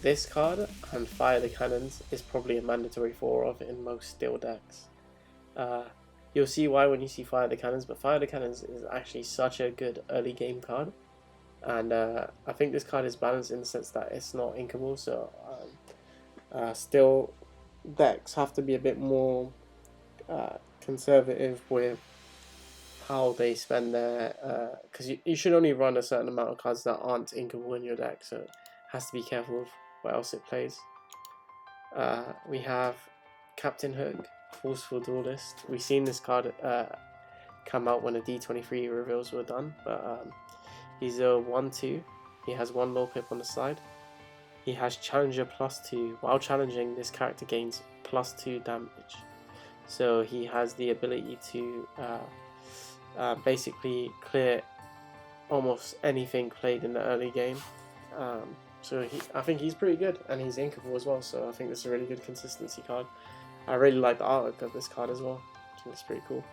this card and Fire the Cannons is probably a mandatory 4 in most Steel decks. You'll see why when you see Fire the Cannons, but Fire the Cannons is actually such a good early game card, and I think this card is balanced in the sense that it's not inkable, so Steel decks have to be a bit more conservative with how they spend their, because you should only run a certain amount of cards that aren't inkable in your deck, so it has to be careful with what else it plays. We have Captain Hook, Forceful Duelist. We've seen this card come out when the D23 reveals were done, but he's a 1/2. He has 1 lore pip on the side. He has Challenger +2. While challenging, this character gains +2 damage. So he has the ability to basically clear almost anything played in the early game. So I think he's pretty good, and he's inkable as well, so I think this is a really good consistency card. I really like the artwork of this card as well. I think it's pretty cool.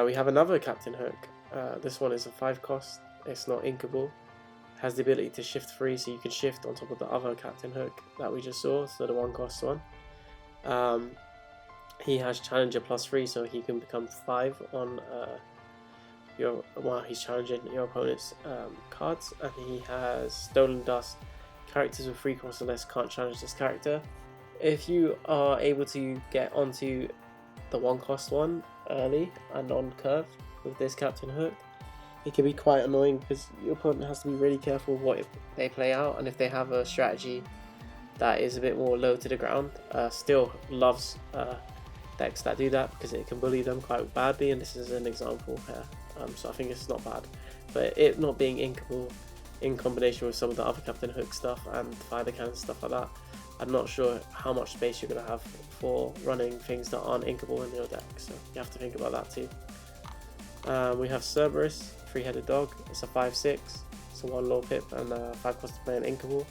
We have another Captain Hook. This one is a 5 cost, it's not inkable. Has the ability to shift free, so you can shift on top of the other Captain Hook that we just saw, so the 1 cost one. He has Challenger +3, so he can become 5 on while he's challenging your opponent's cards, and he has Stolen Dust. Characters with 3 cost or less can't challenge this character. If you are able to get onto the 1 cost one early and on curve with this Captain Hook, it can be quite annoying because your opponent has to be really careful what they play out, and if they have a strategy that is a bit more low to the ground, still loves decks that do that because it can bully them quite badly, and this is an example here. So I think it's not bad, but it not being inkable in combination with some of the other Captain Hook stuff and Fiber Cannon stuff like that, I'm not sure how much space you're going to have for running things that aren't inkable in your deck, so you have to think about that too. We have Cerberus, 3-headed dog. It's a 5/6, it's a 1 low pip and 5 cost to play and inkable.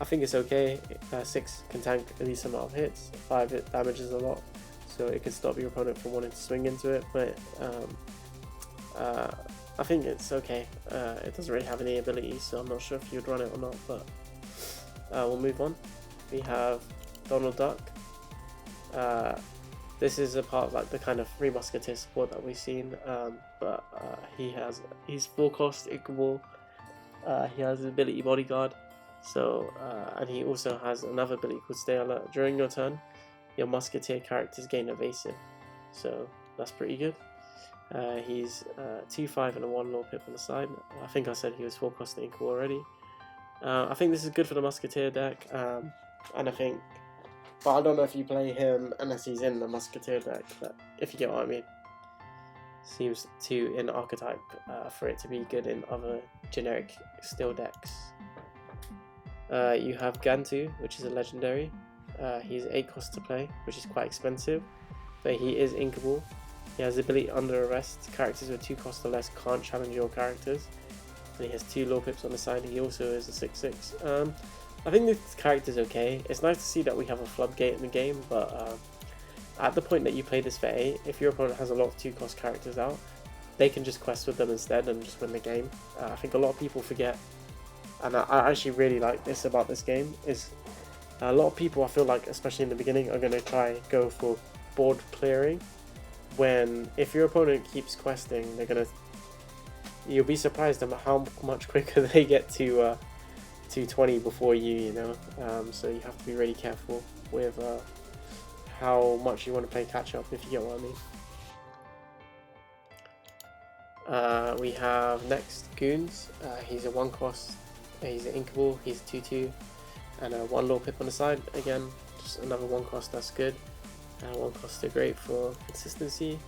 I think it's okay. 6 can tank a decent amount of hits, 5 it damages a lot, so it can stop your opponent from wanting to swing into it, but I think it's okay. It doesn't really have any abilities, so I'm not sure if you'd run it or not, but we'll move on. We have Donald Duck. This is a part of like the kind of Three Musketeers support that we've seen, but he's 4 cost inkable. He has the ability Bodyguard, so and he also has another ability called Stay Alert. During your turn, your Musketeer characters gain evasive, so that's pretty good. He's 2/5 and a 1 low pip on the side. I think I said he was 4 cost inkable already. I think this is good for the Musketeer deck, and I think, but I don't know if you play him unless he's in the Musketeer deck, but if you get what I mean. Seems too in archetype for it to be good in other generic steel decks. You have Gantu, which is a legendary. He's 8 cost to play, which is quite expensive, but he is inkable. He has the ability Under Arrest. Characters with 2 cost or less can't challenge your characters. And he has 2 low pips on the side. He also is a 6/6. I think this character's okay. It's nice to see that we have a floodgate in the game, but at the point that you play this for 8, if your opponent has a lot of 2 cost characters out, they can just quest with them instead and just win the game. I think a lot of people forget, and I actually really like this about this game, is a lot of people, I feel like, especially in the beginning, are going to try go for board clearing, when if your opponent keeps questing, you'll be surprised at how much quicker they get to 220 before you know. So you have to be really careful with how much you want to play catch up, if you get what I mean. We have next Goons. He's a 1 cost, he's an inkable, he's 2/2 and a 1 low pip on the side. Again, just another 1 cost, that's good. 1 cost are great for consistency.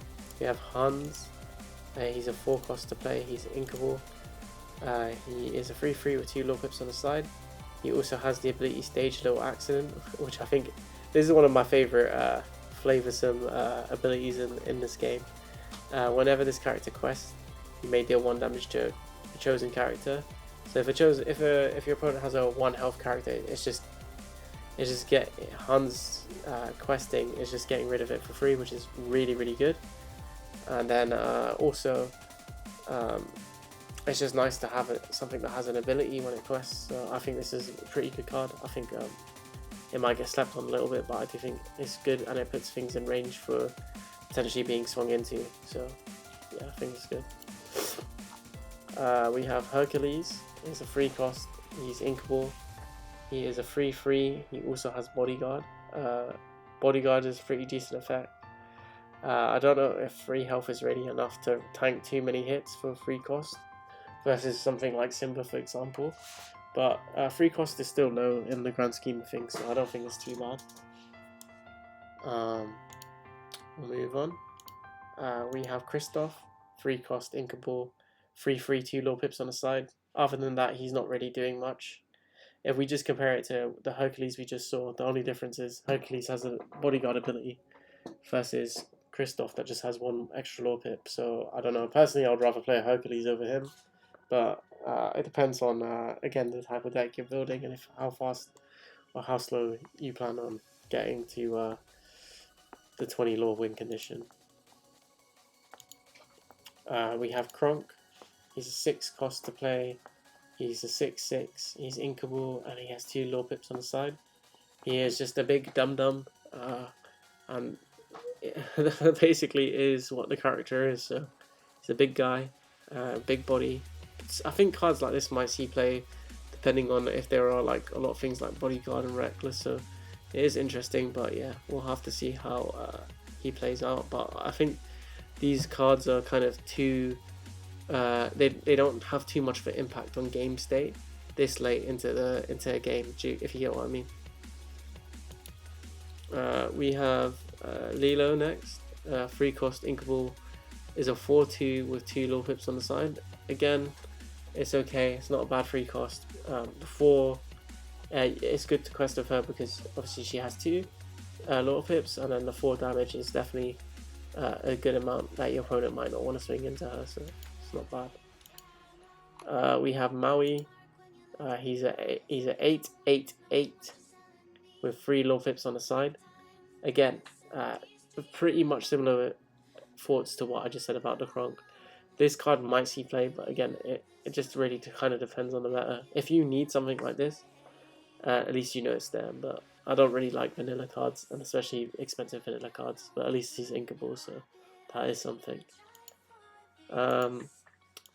We have Hans. He's a 4 cost to play, he's inkable. He is a 3/3 with 2 low pips on the side. He also has the ability Stage Little Accident, which I think this is one of my favourite flavoursome abilities in this game. Whenever this character quests, you may deal 1 damage to a chosen character. So if your opponent has a 1 health character, it's just Hans questing is just getting rid of it for free, which is really good. And then also it's just nice to have something that has an ability when it quests. So I think this is a pretty good card. I think it might get slept on a little bit, but I do think it's good, and it puts things in range for potentially being swung into. So yeah, I think it's good. We have Hercules. He's a 3 cost. He's inkable. He is a 3/3. He also has Bodyguard. Bodyguard is a pretty decent effect. I don't know if 3 health is really enough to tank too many hits for 3 cost versus something like Simba, for example. But 3 cost is still low in the grand scheme of things, so I don't think it's too bad. We'll move on. We have Kristoff, 3 cost inkable, 3/3, 2 low pips on the side. Other than that, he's not really doing much. If we just compare it to the Hercules we just saw, the only difference is Hercules has a Bodyguard ability versus Kristoff that just has 1 extra low pip. So I don't know. Personally, I would rather play a Hercules over him, but it depends on again the type of deck you're building and how fast or how slow you plan on getting to the 20 law win condition. We have Kronk. He's a 6 cost to play. He's a 6/6. He's inkable, and he has 2 low pips on the side. He is just a big dum-dum, and basically is what the character is. So he's a big guy, big body. I think cards like this might see play depending on if there are like a lot of things like bodyguard and reckless. So it is interesting, but yeah, we'll have to see how he plays out. But I think these cards are kind of too they don't have too much of an impact on game state this late into a game, if you get what I mean. We have Lilo next. 3-cost Inkable is a 4/2 with 2 lore pips on the side. Again, it's okay. It's not a bad 3-cost. The 4, it's good to quest with her because obviously she has 2 lore pips, and then the 4 damage is definitely a good amount that your opponent might not want to swing into her, so it's not bad. We have Maui. He's a 8/8/8 with 3 lore pips on the side. Again, pretty much similar thoughts to what I just said about the Kronk. This card might see play, but again, it just really kind of depends on the meta. If you need something like this, at least you know it's there. But I don't really like vanilla cards, and especially expensive vanilla cards. But at least he's inkable, so that is something.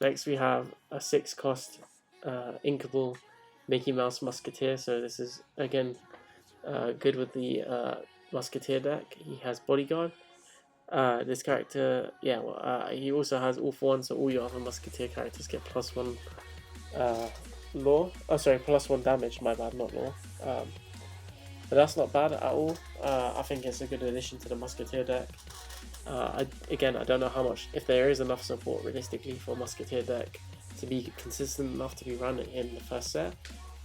Next we have a 6-cost inkable Mickey Mouse Musketeer. So this is again good with the Musketeer deck. He has bodyguard. This character, yeah, well, he also has all for 1, so all your other Musketeer characters get +1 lore. Oh, sorry, +1 damage. My bad, not lore. But that's not bad at all. I think it's a good addition to the Musketeer deck. Again, I don't know how much, if there is enough support realistically for Musketeer deck to be consistent enough to be run in the first set,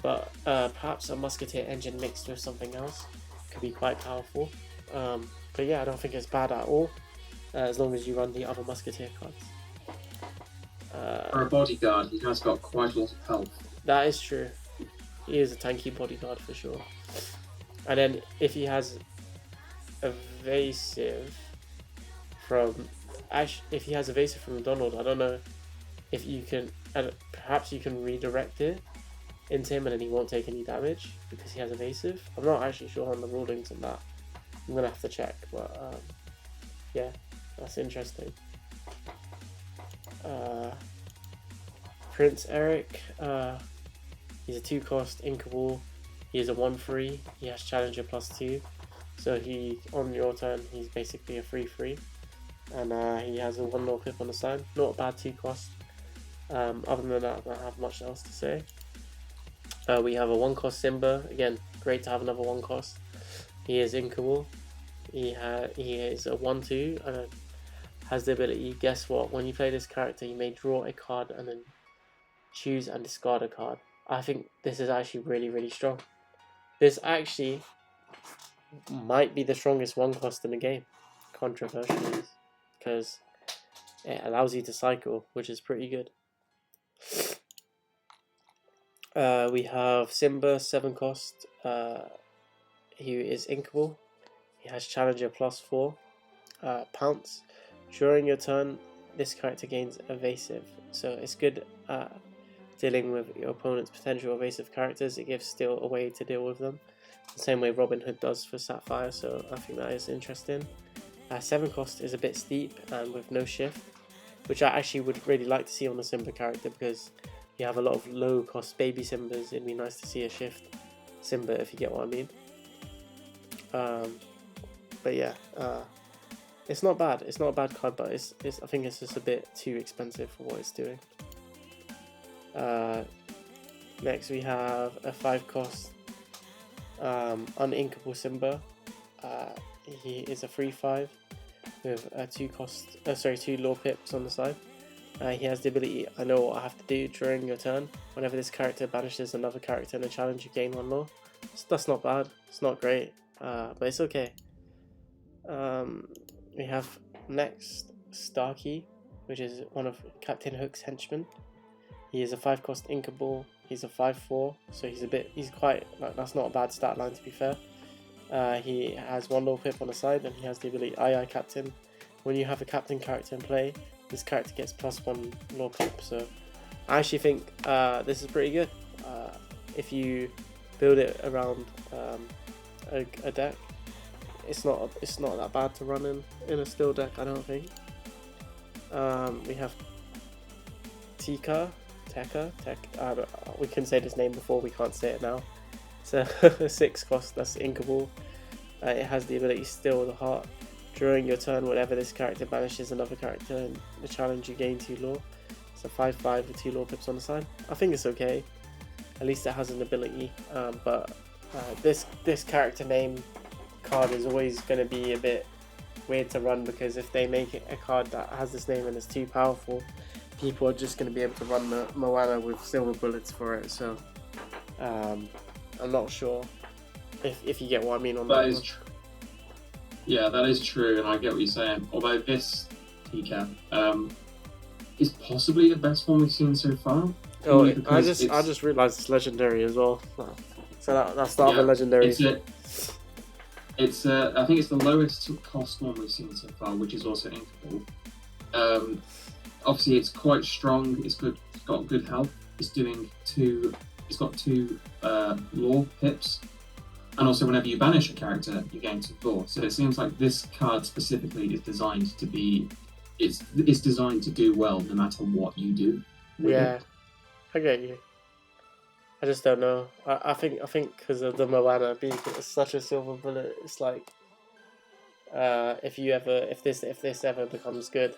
but perhaps a Musketeer engine mixed with something else could be quite powerful. But yeah, I don't think it's bad at all, as long as you run the other Musketeer cards. For a bodyguard, he has got quite a lot of health. That is true. He is a tanky bodyguard for sure. And then if he has evasive from Donald, I don't know if you can, perhaps you can redirect it into him and then he won't take any damage because he has evasive. I'm not actually sure on the rulings on that. I'm gonna have to check, but yeah, that's interesting. Prince Eric, he's a 2-cost inkable. He is a 1/3. He has Challenger +2, so he on your turn he's basically a 3/3, and he has a 1 lore pip on the side. Not a bad 2-cost. Other than that, I don't have much else to say. We have a 1-cost Simba. Again, great to have another 1-cost. He is inkable. He is a 1/2 and has the ability. Guess what? When you play this character, you may draw a card and then choose and discard a card. I think this is actually really, really strong. This actually might be the strongest 1-cost in the game, controversially, because it allows you to cycle, which is pretty good. We have Simba, 7-cost. He is inkable. He has Challenger +4. Pounce. During your turn, this character gains evasive, so it's good at dealing with your opponent's potential evasive characters. It gives still a way to deal with them, the same way Robin Hood does for Sapphire, so I think that is interesting. 7-cost is a bit steep and with no shift, which I actually would really like to see on the Simba character because you have a lot of low-cost baby Simbas. It'd be nice to see a shift Simba, if you get what I mean. But yeah, it's not bad. It's not a bad card, but I think it's just a bit too expensive for what it's doing. Next we have a 5-cost uninkable Simba. He is a 3/5 with 2 lore pips on the side. He has the ability, I know what I have to do during your turn. Whenever this character banishes another character in a challenge, you gain 1 lore. So that's not bad. It's not great, but it's okay. We have next Starkey, which is one of Captain Hook's henchmen. He is a 5-cost inkable. He's a 5/4, so he's quite, that's not a bad stat line to be fair. He has 1 lore pip on the side, and he has the ability Aye Captain. When you have a captain character in play, this character gets +1 lore pip, so I actually think this is pretty good. If you build it around a deck, it's not that bad to run in a steel deck, I don't think. We have we couldn't say this name before, we can't say it now. It's a 6 cost that's inkable. It has the ability to steal the heart. During your turn, whenever this character banishes another character in the challenge, you gain 2 lore. It's a 5/5 with 2 lore pips on the side. I think it's okay. At least it has an ability. But this character name card is always going to be a bit weird to run, because if they make it a card that has this name and is too powerful, people are just going to be able to run the Moana with silver bullets for it. So I'm not sure if you get what I mean on that. That is true. Yeah, that is true, and I get what you're saying. Although this TCAP is possibly the best one we've seen so far. Oh, I just realised it's legendary as well. So that's the other legendary. I think it's the lowest cost one we've seen so far, which is also inkable. Obviously, it's quite strong. It's good. It's got good health. It's got 2 lore pips, and also whenever you banish a character, you gain 2 lore. So it seems like this card specifically is designed to be. It's designed to do well no matter what you do. Yeah, I get you. I just don't know. I think because of the Moana being such a silver bullet, it's like if this ever becomes good,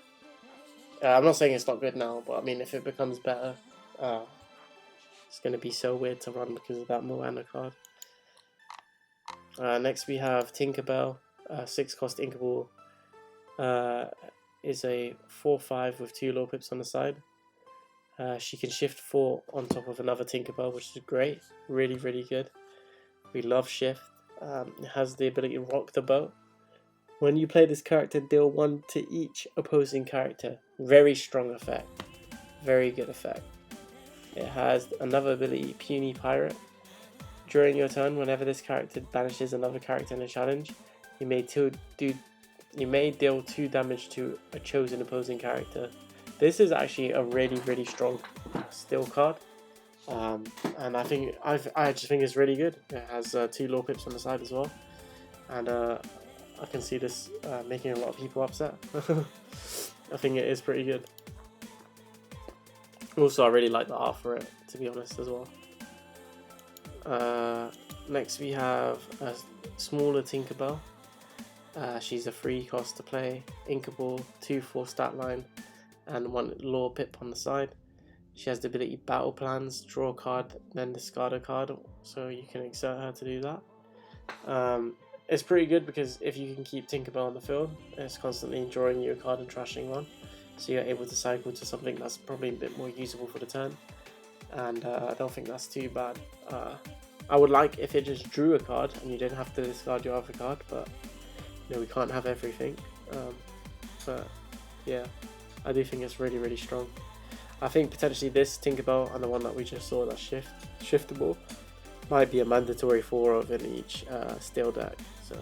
I'm not saying it's not good now, but I mean if it becomes better, it's gonna be so weird to run because of that Moana card. Next we have Tinkerbell, 6 cost inkable. Is a 4/5 with 2 lore pips on the side. She can shift 4 on top of another Tinkerbell, which is great. Really, really good. We love shift. It has the ability to rock the boat. When you play this character, deal 1 to each opposing character. Very strong effect. Very good effect. It has another ability, Puny Pirate. During your turn, whenever this character banishes another character in a challenge, you may deal 2 damage to a chosen opposing character. This is actually a really, really strong steel card, and I just think it's really good. It has 2 lore pips on the side as well, and I can see this making a lot of people upset. I think it is pretty good. Also, I really like the art for it, to be honest, as well. Next we have a smaller Tinkerbell. She's a 3 cost to play, inkable, 2/4 stat line, and 1 lore pip on the side. She has the ability battle plans, draw a card, then discard a card, so you can exert her to do that. It's pretty good because if you can keep Tinkerbell on the field, it's constantly drawing you a card and trashing one, so you're able to cycle to something that's probably a bit more usable for the turn, and I don't think that's too bad. I would like if it just drew a card and you didn't have to discard your other card, but we can't have everything. But yeah, I do think it's really, really strong. I think potentially this Tinkerbell and the one that we just saw that's shiftable might be a mandatory 4 of in each steel deck. So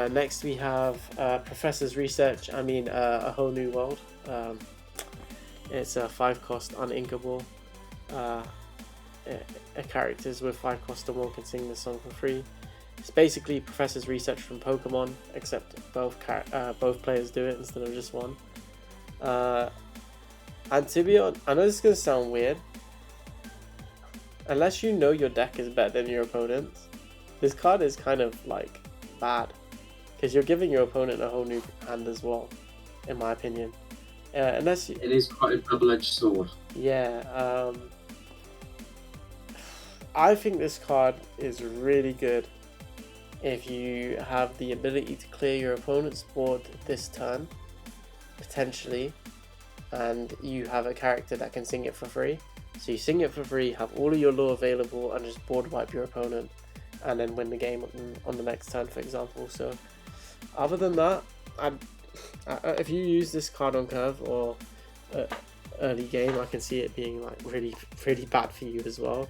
next we have Professor's Research. A Whole New World. It's a 5 cost uninkable. Characters with 5 cost or more can sing the song for free. It's basically Professor's Research from Pokemon, except both players do it instead of just one. And to be honest, I know this is going to sound weird. Unless you know your deck is better than your opponent's, this card is kind of like bad, because you're giving your opponent a whole new hand as well, in my opinion. It is quite a double-edged sword. Yeah. I think this card is really good if you have the ability to clear your opponent's board this turn, potentially, and you have a character that can sing it for free. So you sing it for free, have all of your lore available, and just board wipe your opponent, and then win the game on the next turn, for example. So other than that, if you use this card on curve or early game, I can see it being like really, really bad for you as well.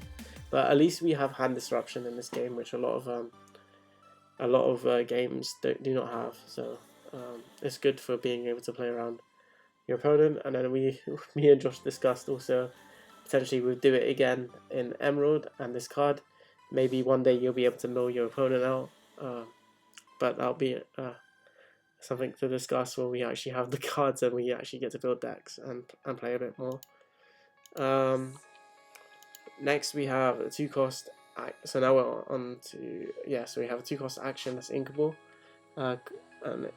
But at least we have hand disruption in this game, which a lot of games do not have. So it's good for being able to play around your opponent. And then me and Josh discussed also potentially we'll do it again in Emerald, and this card maybe one day you'll be able to mill your opponent out, but that'll be something to discuss when we actually have the cards and we actually get to build decks and play a bit more. Next we have a 2-cost. So now we're on to so we have a 2-cost action that's inkable, and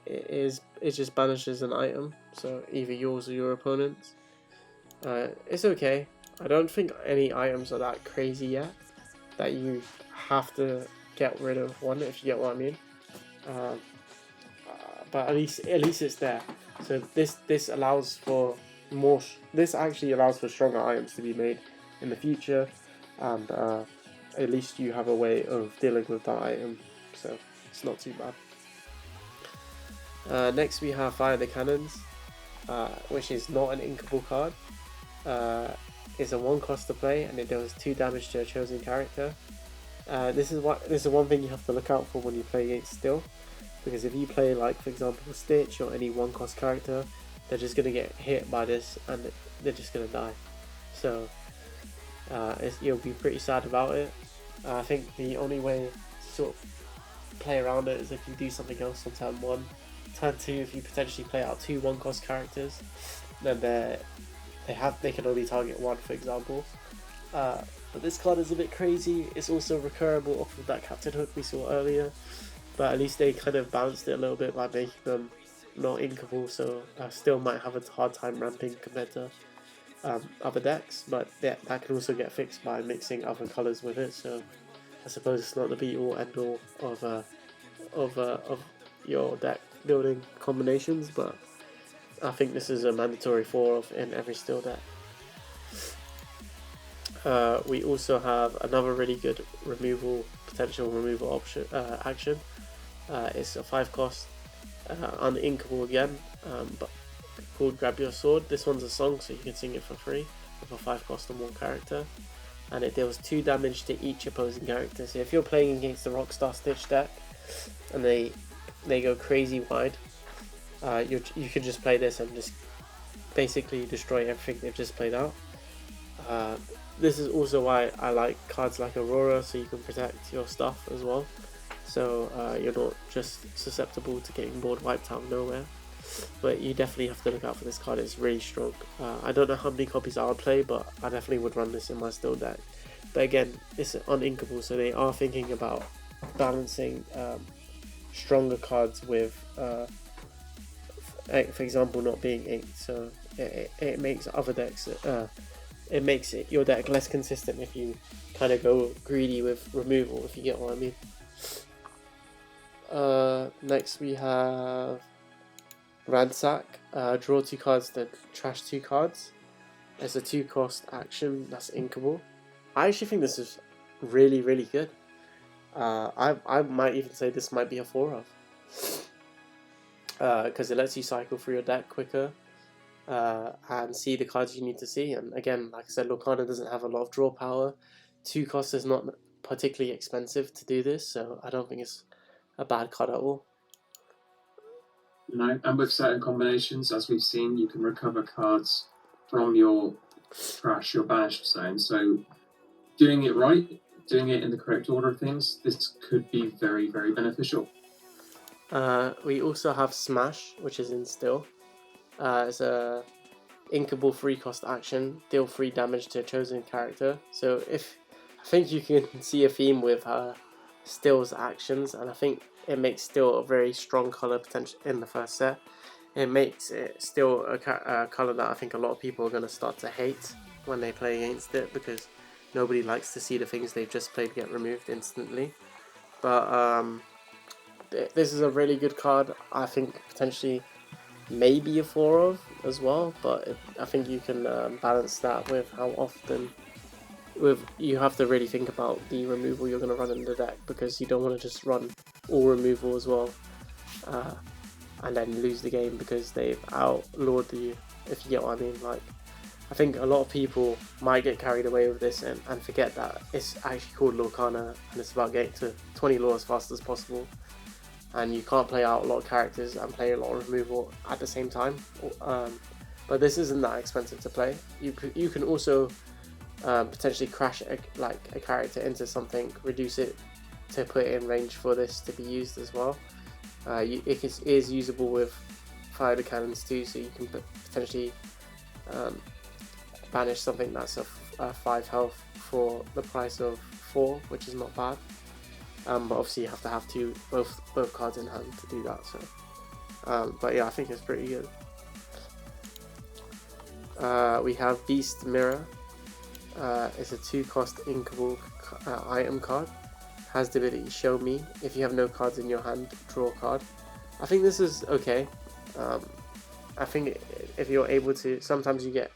it just banishes an item, so either yours or your opponent's. It's okay. I don't think any items are that crazy yet that you have to get rid of one, if you get what I mean. But at least it's there. So this allows for more. This actually allows for stronger items to be made in the future, and at least you have a way of dealing with that item. So it's not too bad. Next we have Fire the Cannons, which is not an inkable card. It's a 1-cost to play, and it deals 2 damage to a chosen character. This is one thing you have to look out for when you play against Still, because if you play, like, for example, Stitch or any 1-cost character, they're just gonna get hit by this and they're just gonna die. So you'll be pretty sad about it. I think the only way to sort of play around it is if you do something else on turn 1. Turn 2, if you potentially play out 2 1-cost characters, then they can only target 1, for example. But this card is a bit crazy. It's also recurable off of that Captain Hook we saw earlier, but at least they kind of balanced it a little bit by making them not inkable, so Still might have a hard time ramping compared to other decks, but that can also get fixed by mixing other colours with it. So I suppose it's not the be-all end-all of your deck building combinations, but I think this is a mandatory 4-of in every Still deck. We also have another really good potential removal option action. It's a 5-cost, uninkable again, but called Grab Your Sword. This one's a song, so you can sing it for free with a 5-cost on 1 character, and it deals 2 damage to each opposing character. So if you're playing against the Rockstar Stitch deck and they go crazy wide, you can just play this and just basically destroy everything they've just played out. This is also why I like cards like Aurora, so you can protect your stuff as well. So you're not just susceptible to getting board wiped out of nowhere. But you definitely have to look out for this card. It's really strong. I don't know how many copies I would play, but I definitely would run this in my Still deck. But again, it's uninkable, so they are thinking about balancing stronger cards with, for example, not being inked. So it makes other decks, it makes your deck less consistent if you kind of go greedy with removal, if you get what I mean. Next we have Ransack. Draw 2 cards, then trash 2 cards. It's a 2-cost action that's inkable. I actually think this is really, really good. I might even say this might be a 4-of. Because it lets you cycle through your deck quicker and see the cards you need to see. And again, like I said, Lorcana doesn't have a lot of draw power. 2 cost is not particularly expensive to do this, so I don't think it's a bad card at all. No, and with certain combinations, as we've seen, you can recover cards from your trash, your banished zone. So doing it right, doing it in the correct order of things, this could be very, very beneficial. We also have Smash, which is in Still. It's a inkable 3-cost action, deal 3 damage to a chosen character. So I think you can see a theme with Still's actions, and I think it makes Still a very strong colour potential in the first set. It makes it still a colour that I think a lot of people are going to start to hate when they play against it, because nobody likes to see the things they've just played get removed instantly. But this is a really good card. I think potentially maybe a 4-of as well, but I think you can balance that with how often. You have to really think about the removal you're going to run in the deck, because you don't want to just run all removal as well and then lose the game because they've outlawed you, if you get what I mean. Like, I think a lot of people might get carried away with this and forget that it's actually called Lorcana and it's about getting to 20 lore as fast as possible, and you can't play out a lot of characters and play a lot of removal at the same time. But this isn't that expensive to play. You can also potentially crash a character into something, reduce it to put it in range for this to be used as well. It is usable with fire the cannons too, so you can potentially banish something that's a 5 health for the price of 4, which is not bad. But obviously you have to have both cards in hand to do that. So, but yeah, I think it's pretty good. We have Beast Mirror. It's a 2-cost inkable item card. Has the ability Show Me. If you have no cards in your hand, draw a card. I think this is okay. I think if you're able to, sometimes you get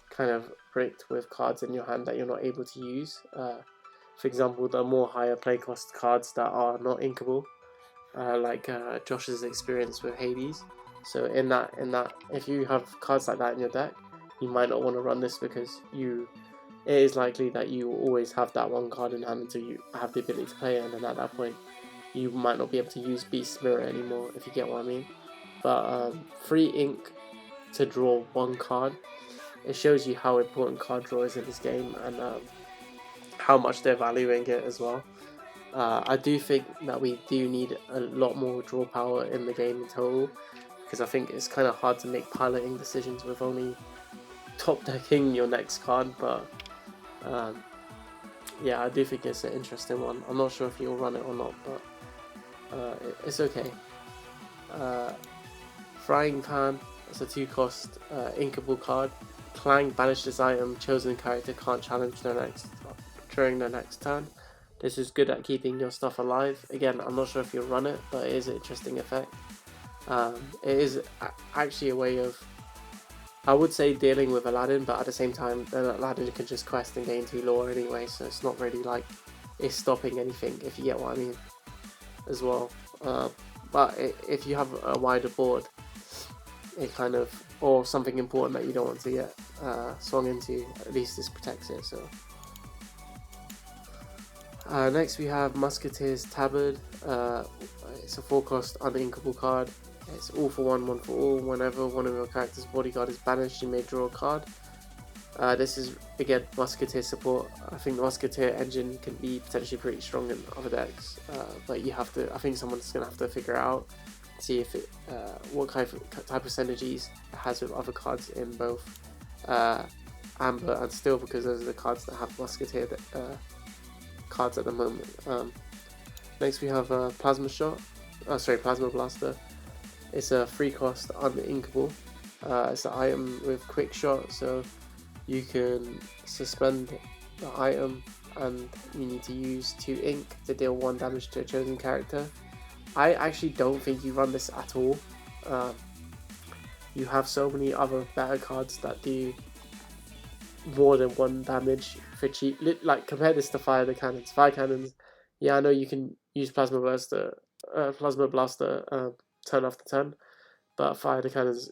kind of bricked with cards in your hand that you're not able to use. For example, the more higher play cost cards that are not inkable, like Josh's experience with Hades. So in that, if you have cards like that in your deck, you might not want to run this because it is likely that you will always have that one card in hand until you have the ability to play it, and then at that point, you might not be able to use Beast Mirror anymore, if you get what I mean. But free ink to draw 1 card, it shows you how important card draw is in this game, and how much they're valuing it as well. I do think that we do need a lot more draw power in the game in total, because I think it's kind of hard to make piloting decisions with only top decking your next card. But yeah, I do think it's an interesting one. I'm not sure if you'll run it or not, but it's okay. Frying Pan, it's a 2-cost inkable card. Clang, banish this item, chosen character can't challenge during the next turn. This is good at keeping your stuff alive. Again, I'm not sure if you'll run it, but it is an interesting effect. It is actually a way of, I would say, dealing with Aladdin, but at the same time, then Aladdin can just quest and gain 2 lore anyway, so it's not really like it's stopping anything, if you get what I mean, as well. But if you have a wider board, it kind of, or something important that you don't want to get swung into, at least this protects it. So next we have Musketeer's Tabard. It's a 4-cost uninkable card. It's all for 1, 1 for all. Whenever one of your character's bodyguard is banished, you may draw a card. This is, again, Musketeer support. I think the Musketeer engine can be potentially pretty strong in other decks, but you have to, I think someone's going to have to figure it out, see if it, what type of synergies it has with other cards in both Amber and Steel, because those are the cards that have Musketeer cards at the moment. Next we have Plasma Blaster. It's a 3-cost uninkable. It's an item with quick shot, so you can suspend the item and you need to use 2 ink to deal 1 damage to a chosen character. I actually don't think you run this at all. You have so many other better cards that do more than 1 damage for cheap. Like, compare this to Fire the Cannons. Fire Cannons, yeah, I know you can use Plasma Blaster turn after turn, but Fire the Cannons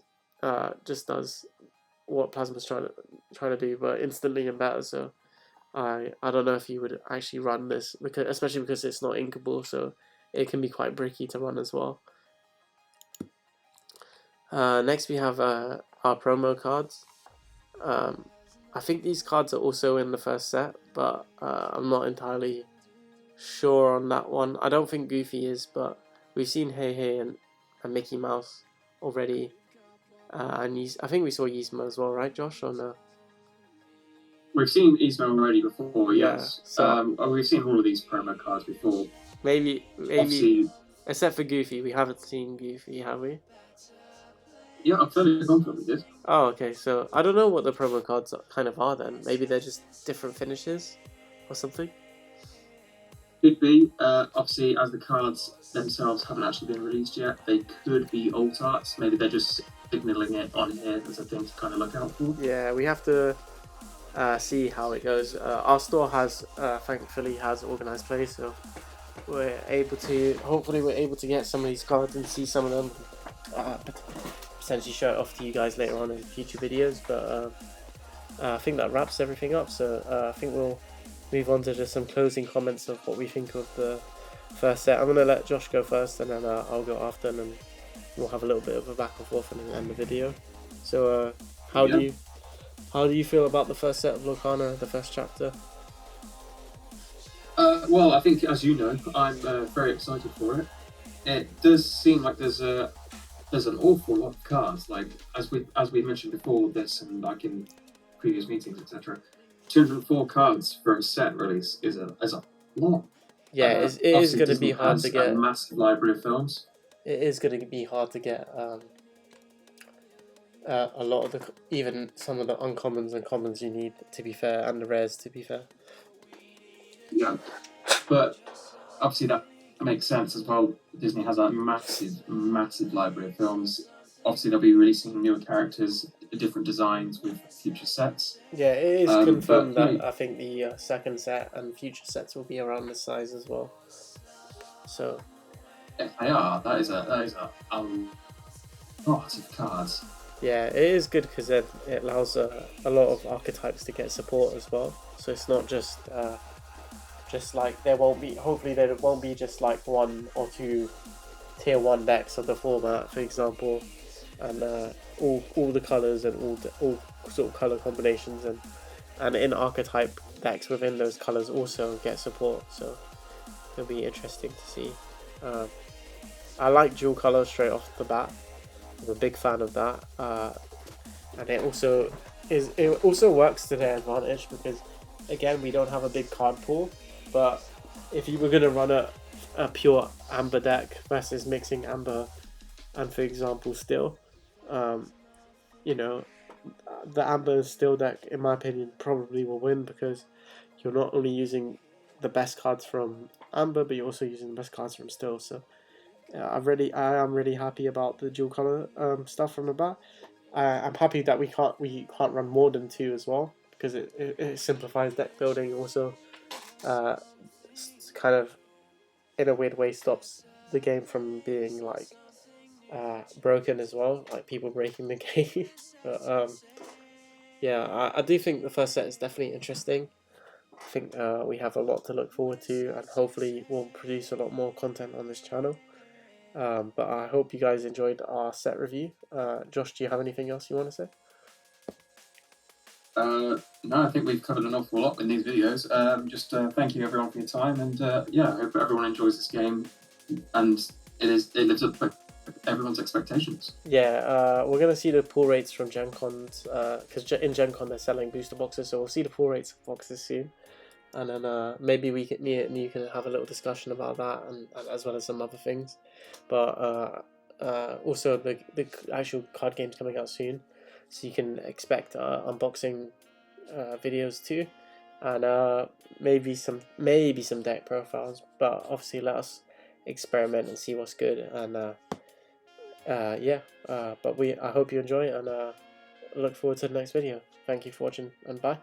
just does what Plasma's trying to do, but instantly and better. So I don't know if you would actually run this, especially because it's not inkable, so it can be quite bricky to run as well. Next we have our promo cards. I think these cards are also in the first set, but I'm not entirely sure on that one. I don't think Goofy is, but we've seen Hey Hey and Mickey Mouse already. And I think we saw Yzma as well, right, Josh, or no? We've seen Yzma already before, Yeah, yes. so we've seen all of these promo cards before. Maybe, Obviously, except for Goofy, we haven't seen Goofy, have we? yeah, I'm fairly confident we did. Oh, okay, so I don't know what the promo cards kind of are then. Maybe they're just different finishes or something? Could be. Obviously, as the cards themselves haven't actually been released yet, they could be alt arts. Maybe they're just signalling it on here as a thing to kind of look out for. Yeah, we have to see how it goes. Our store has, thankfully, has organized play, so hopefully we're able to get some of these cards and see some of them, potentially show it off to you guys later on in future videos. But I think that wraps everything up, so I think we'll move on to just some closing comments of what we think of the first set. I'm going to let Josh go first, and then I'll go after, and then we'll have a little bit of a back and forth and then end the video. So how do How do you feel about the first set of Lorcana, the first chapter? Well, I think, as you know, I'm very excited for it. It does seem like there's an awful lot of cards. Like as we mentioned before, this and like in previous meetings, etc. 204 cards for a set release is a lot. Yeah, it is Obviously, going to be Disney hard to has a get. massive library of films. It is going to be hard to get a lot of the, even some of the uncommons and commons you need, to be fair, and the rares, to be fair. Yeah, but obviously that makes sense as well. Disney has a massive library of films. Obviously, they'll be releasing newer characters, different designs with future sets. Yeah, it is But confirmed you that know, I think the second set and future sets will be around this size as well. So if they are, that is a lot of cards. yeah, it is good because it allows a lot of archetypes to get support as well. So it's not just like there won't be. Hopefully, there won't be just like one or two tier 1 decks of the format, for example, and all the colors and all sort of color combinations and in archetype decks within those colors also get support. So it'll be interesting to see. Um, I like dual color straight off the bat. I'm a big fan of that, and it also works to their advantage because again we don't have a big card pool, but if you were gonna run a pure amber deck versus mixing amber and, for example, still, you know, the amber still deck, in my opinion, probably will win because you're not only using the best cards from amber, but you're also using the best cards from still. So I am really happy about the dual color stuff from the bat. I'm happy that we can't run more than 2 as well because it simplifies deck building. Also, uh, kind of in a weird way stops the game from being like broken as well, like people breaking the game. But yeah, I do think the first set is definitely interesting. I think we have a lot to look forward to, and hopefully we'll produce a lot more content on this channel. But I hope you guys enjoyed our set review. Josh, do you have anything else you want to say? No, I think we've covered an awful lot in these videos. Just thank you everyone for your time, and yeah, I hope everyone enjoys this game, and it lives up to everyone's expectations. Yeah, we're gonna see the pull rates from Gen Cons because in Gen Con they're selling booster boxes, so we'll see the pull rates of boxes soon, and then maybe me and you can have a little discussion about that, and as well as some other things. But also the actual card game's coming out soon, so you can expect unboxing videos too, and maybe some deck profiles. But obviously, let us experiment and see what's good, and yeah. But I hope you enjoy, and look forward to the next video. Thank you for watching, and bye.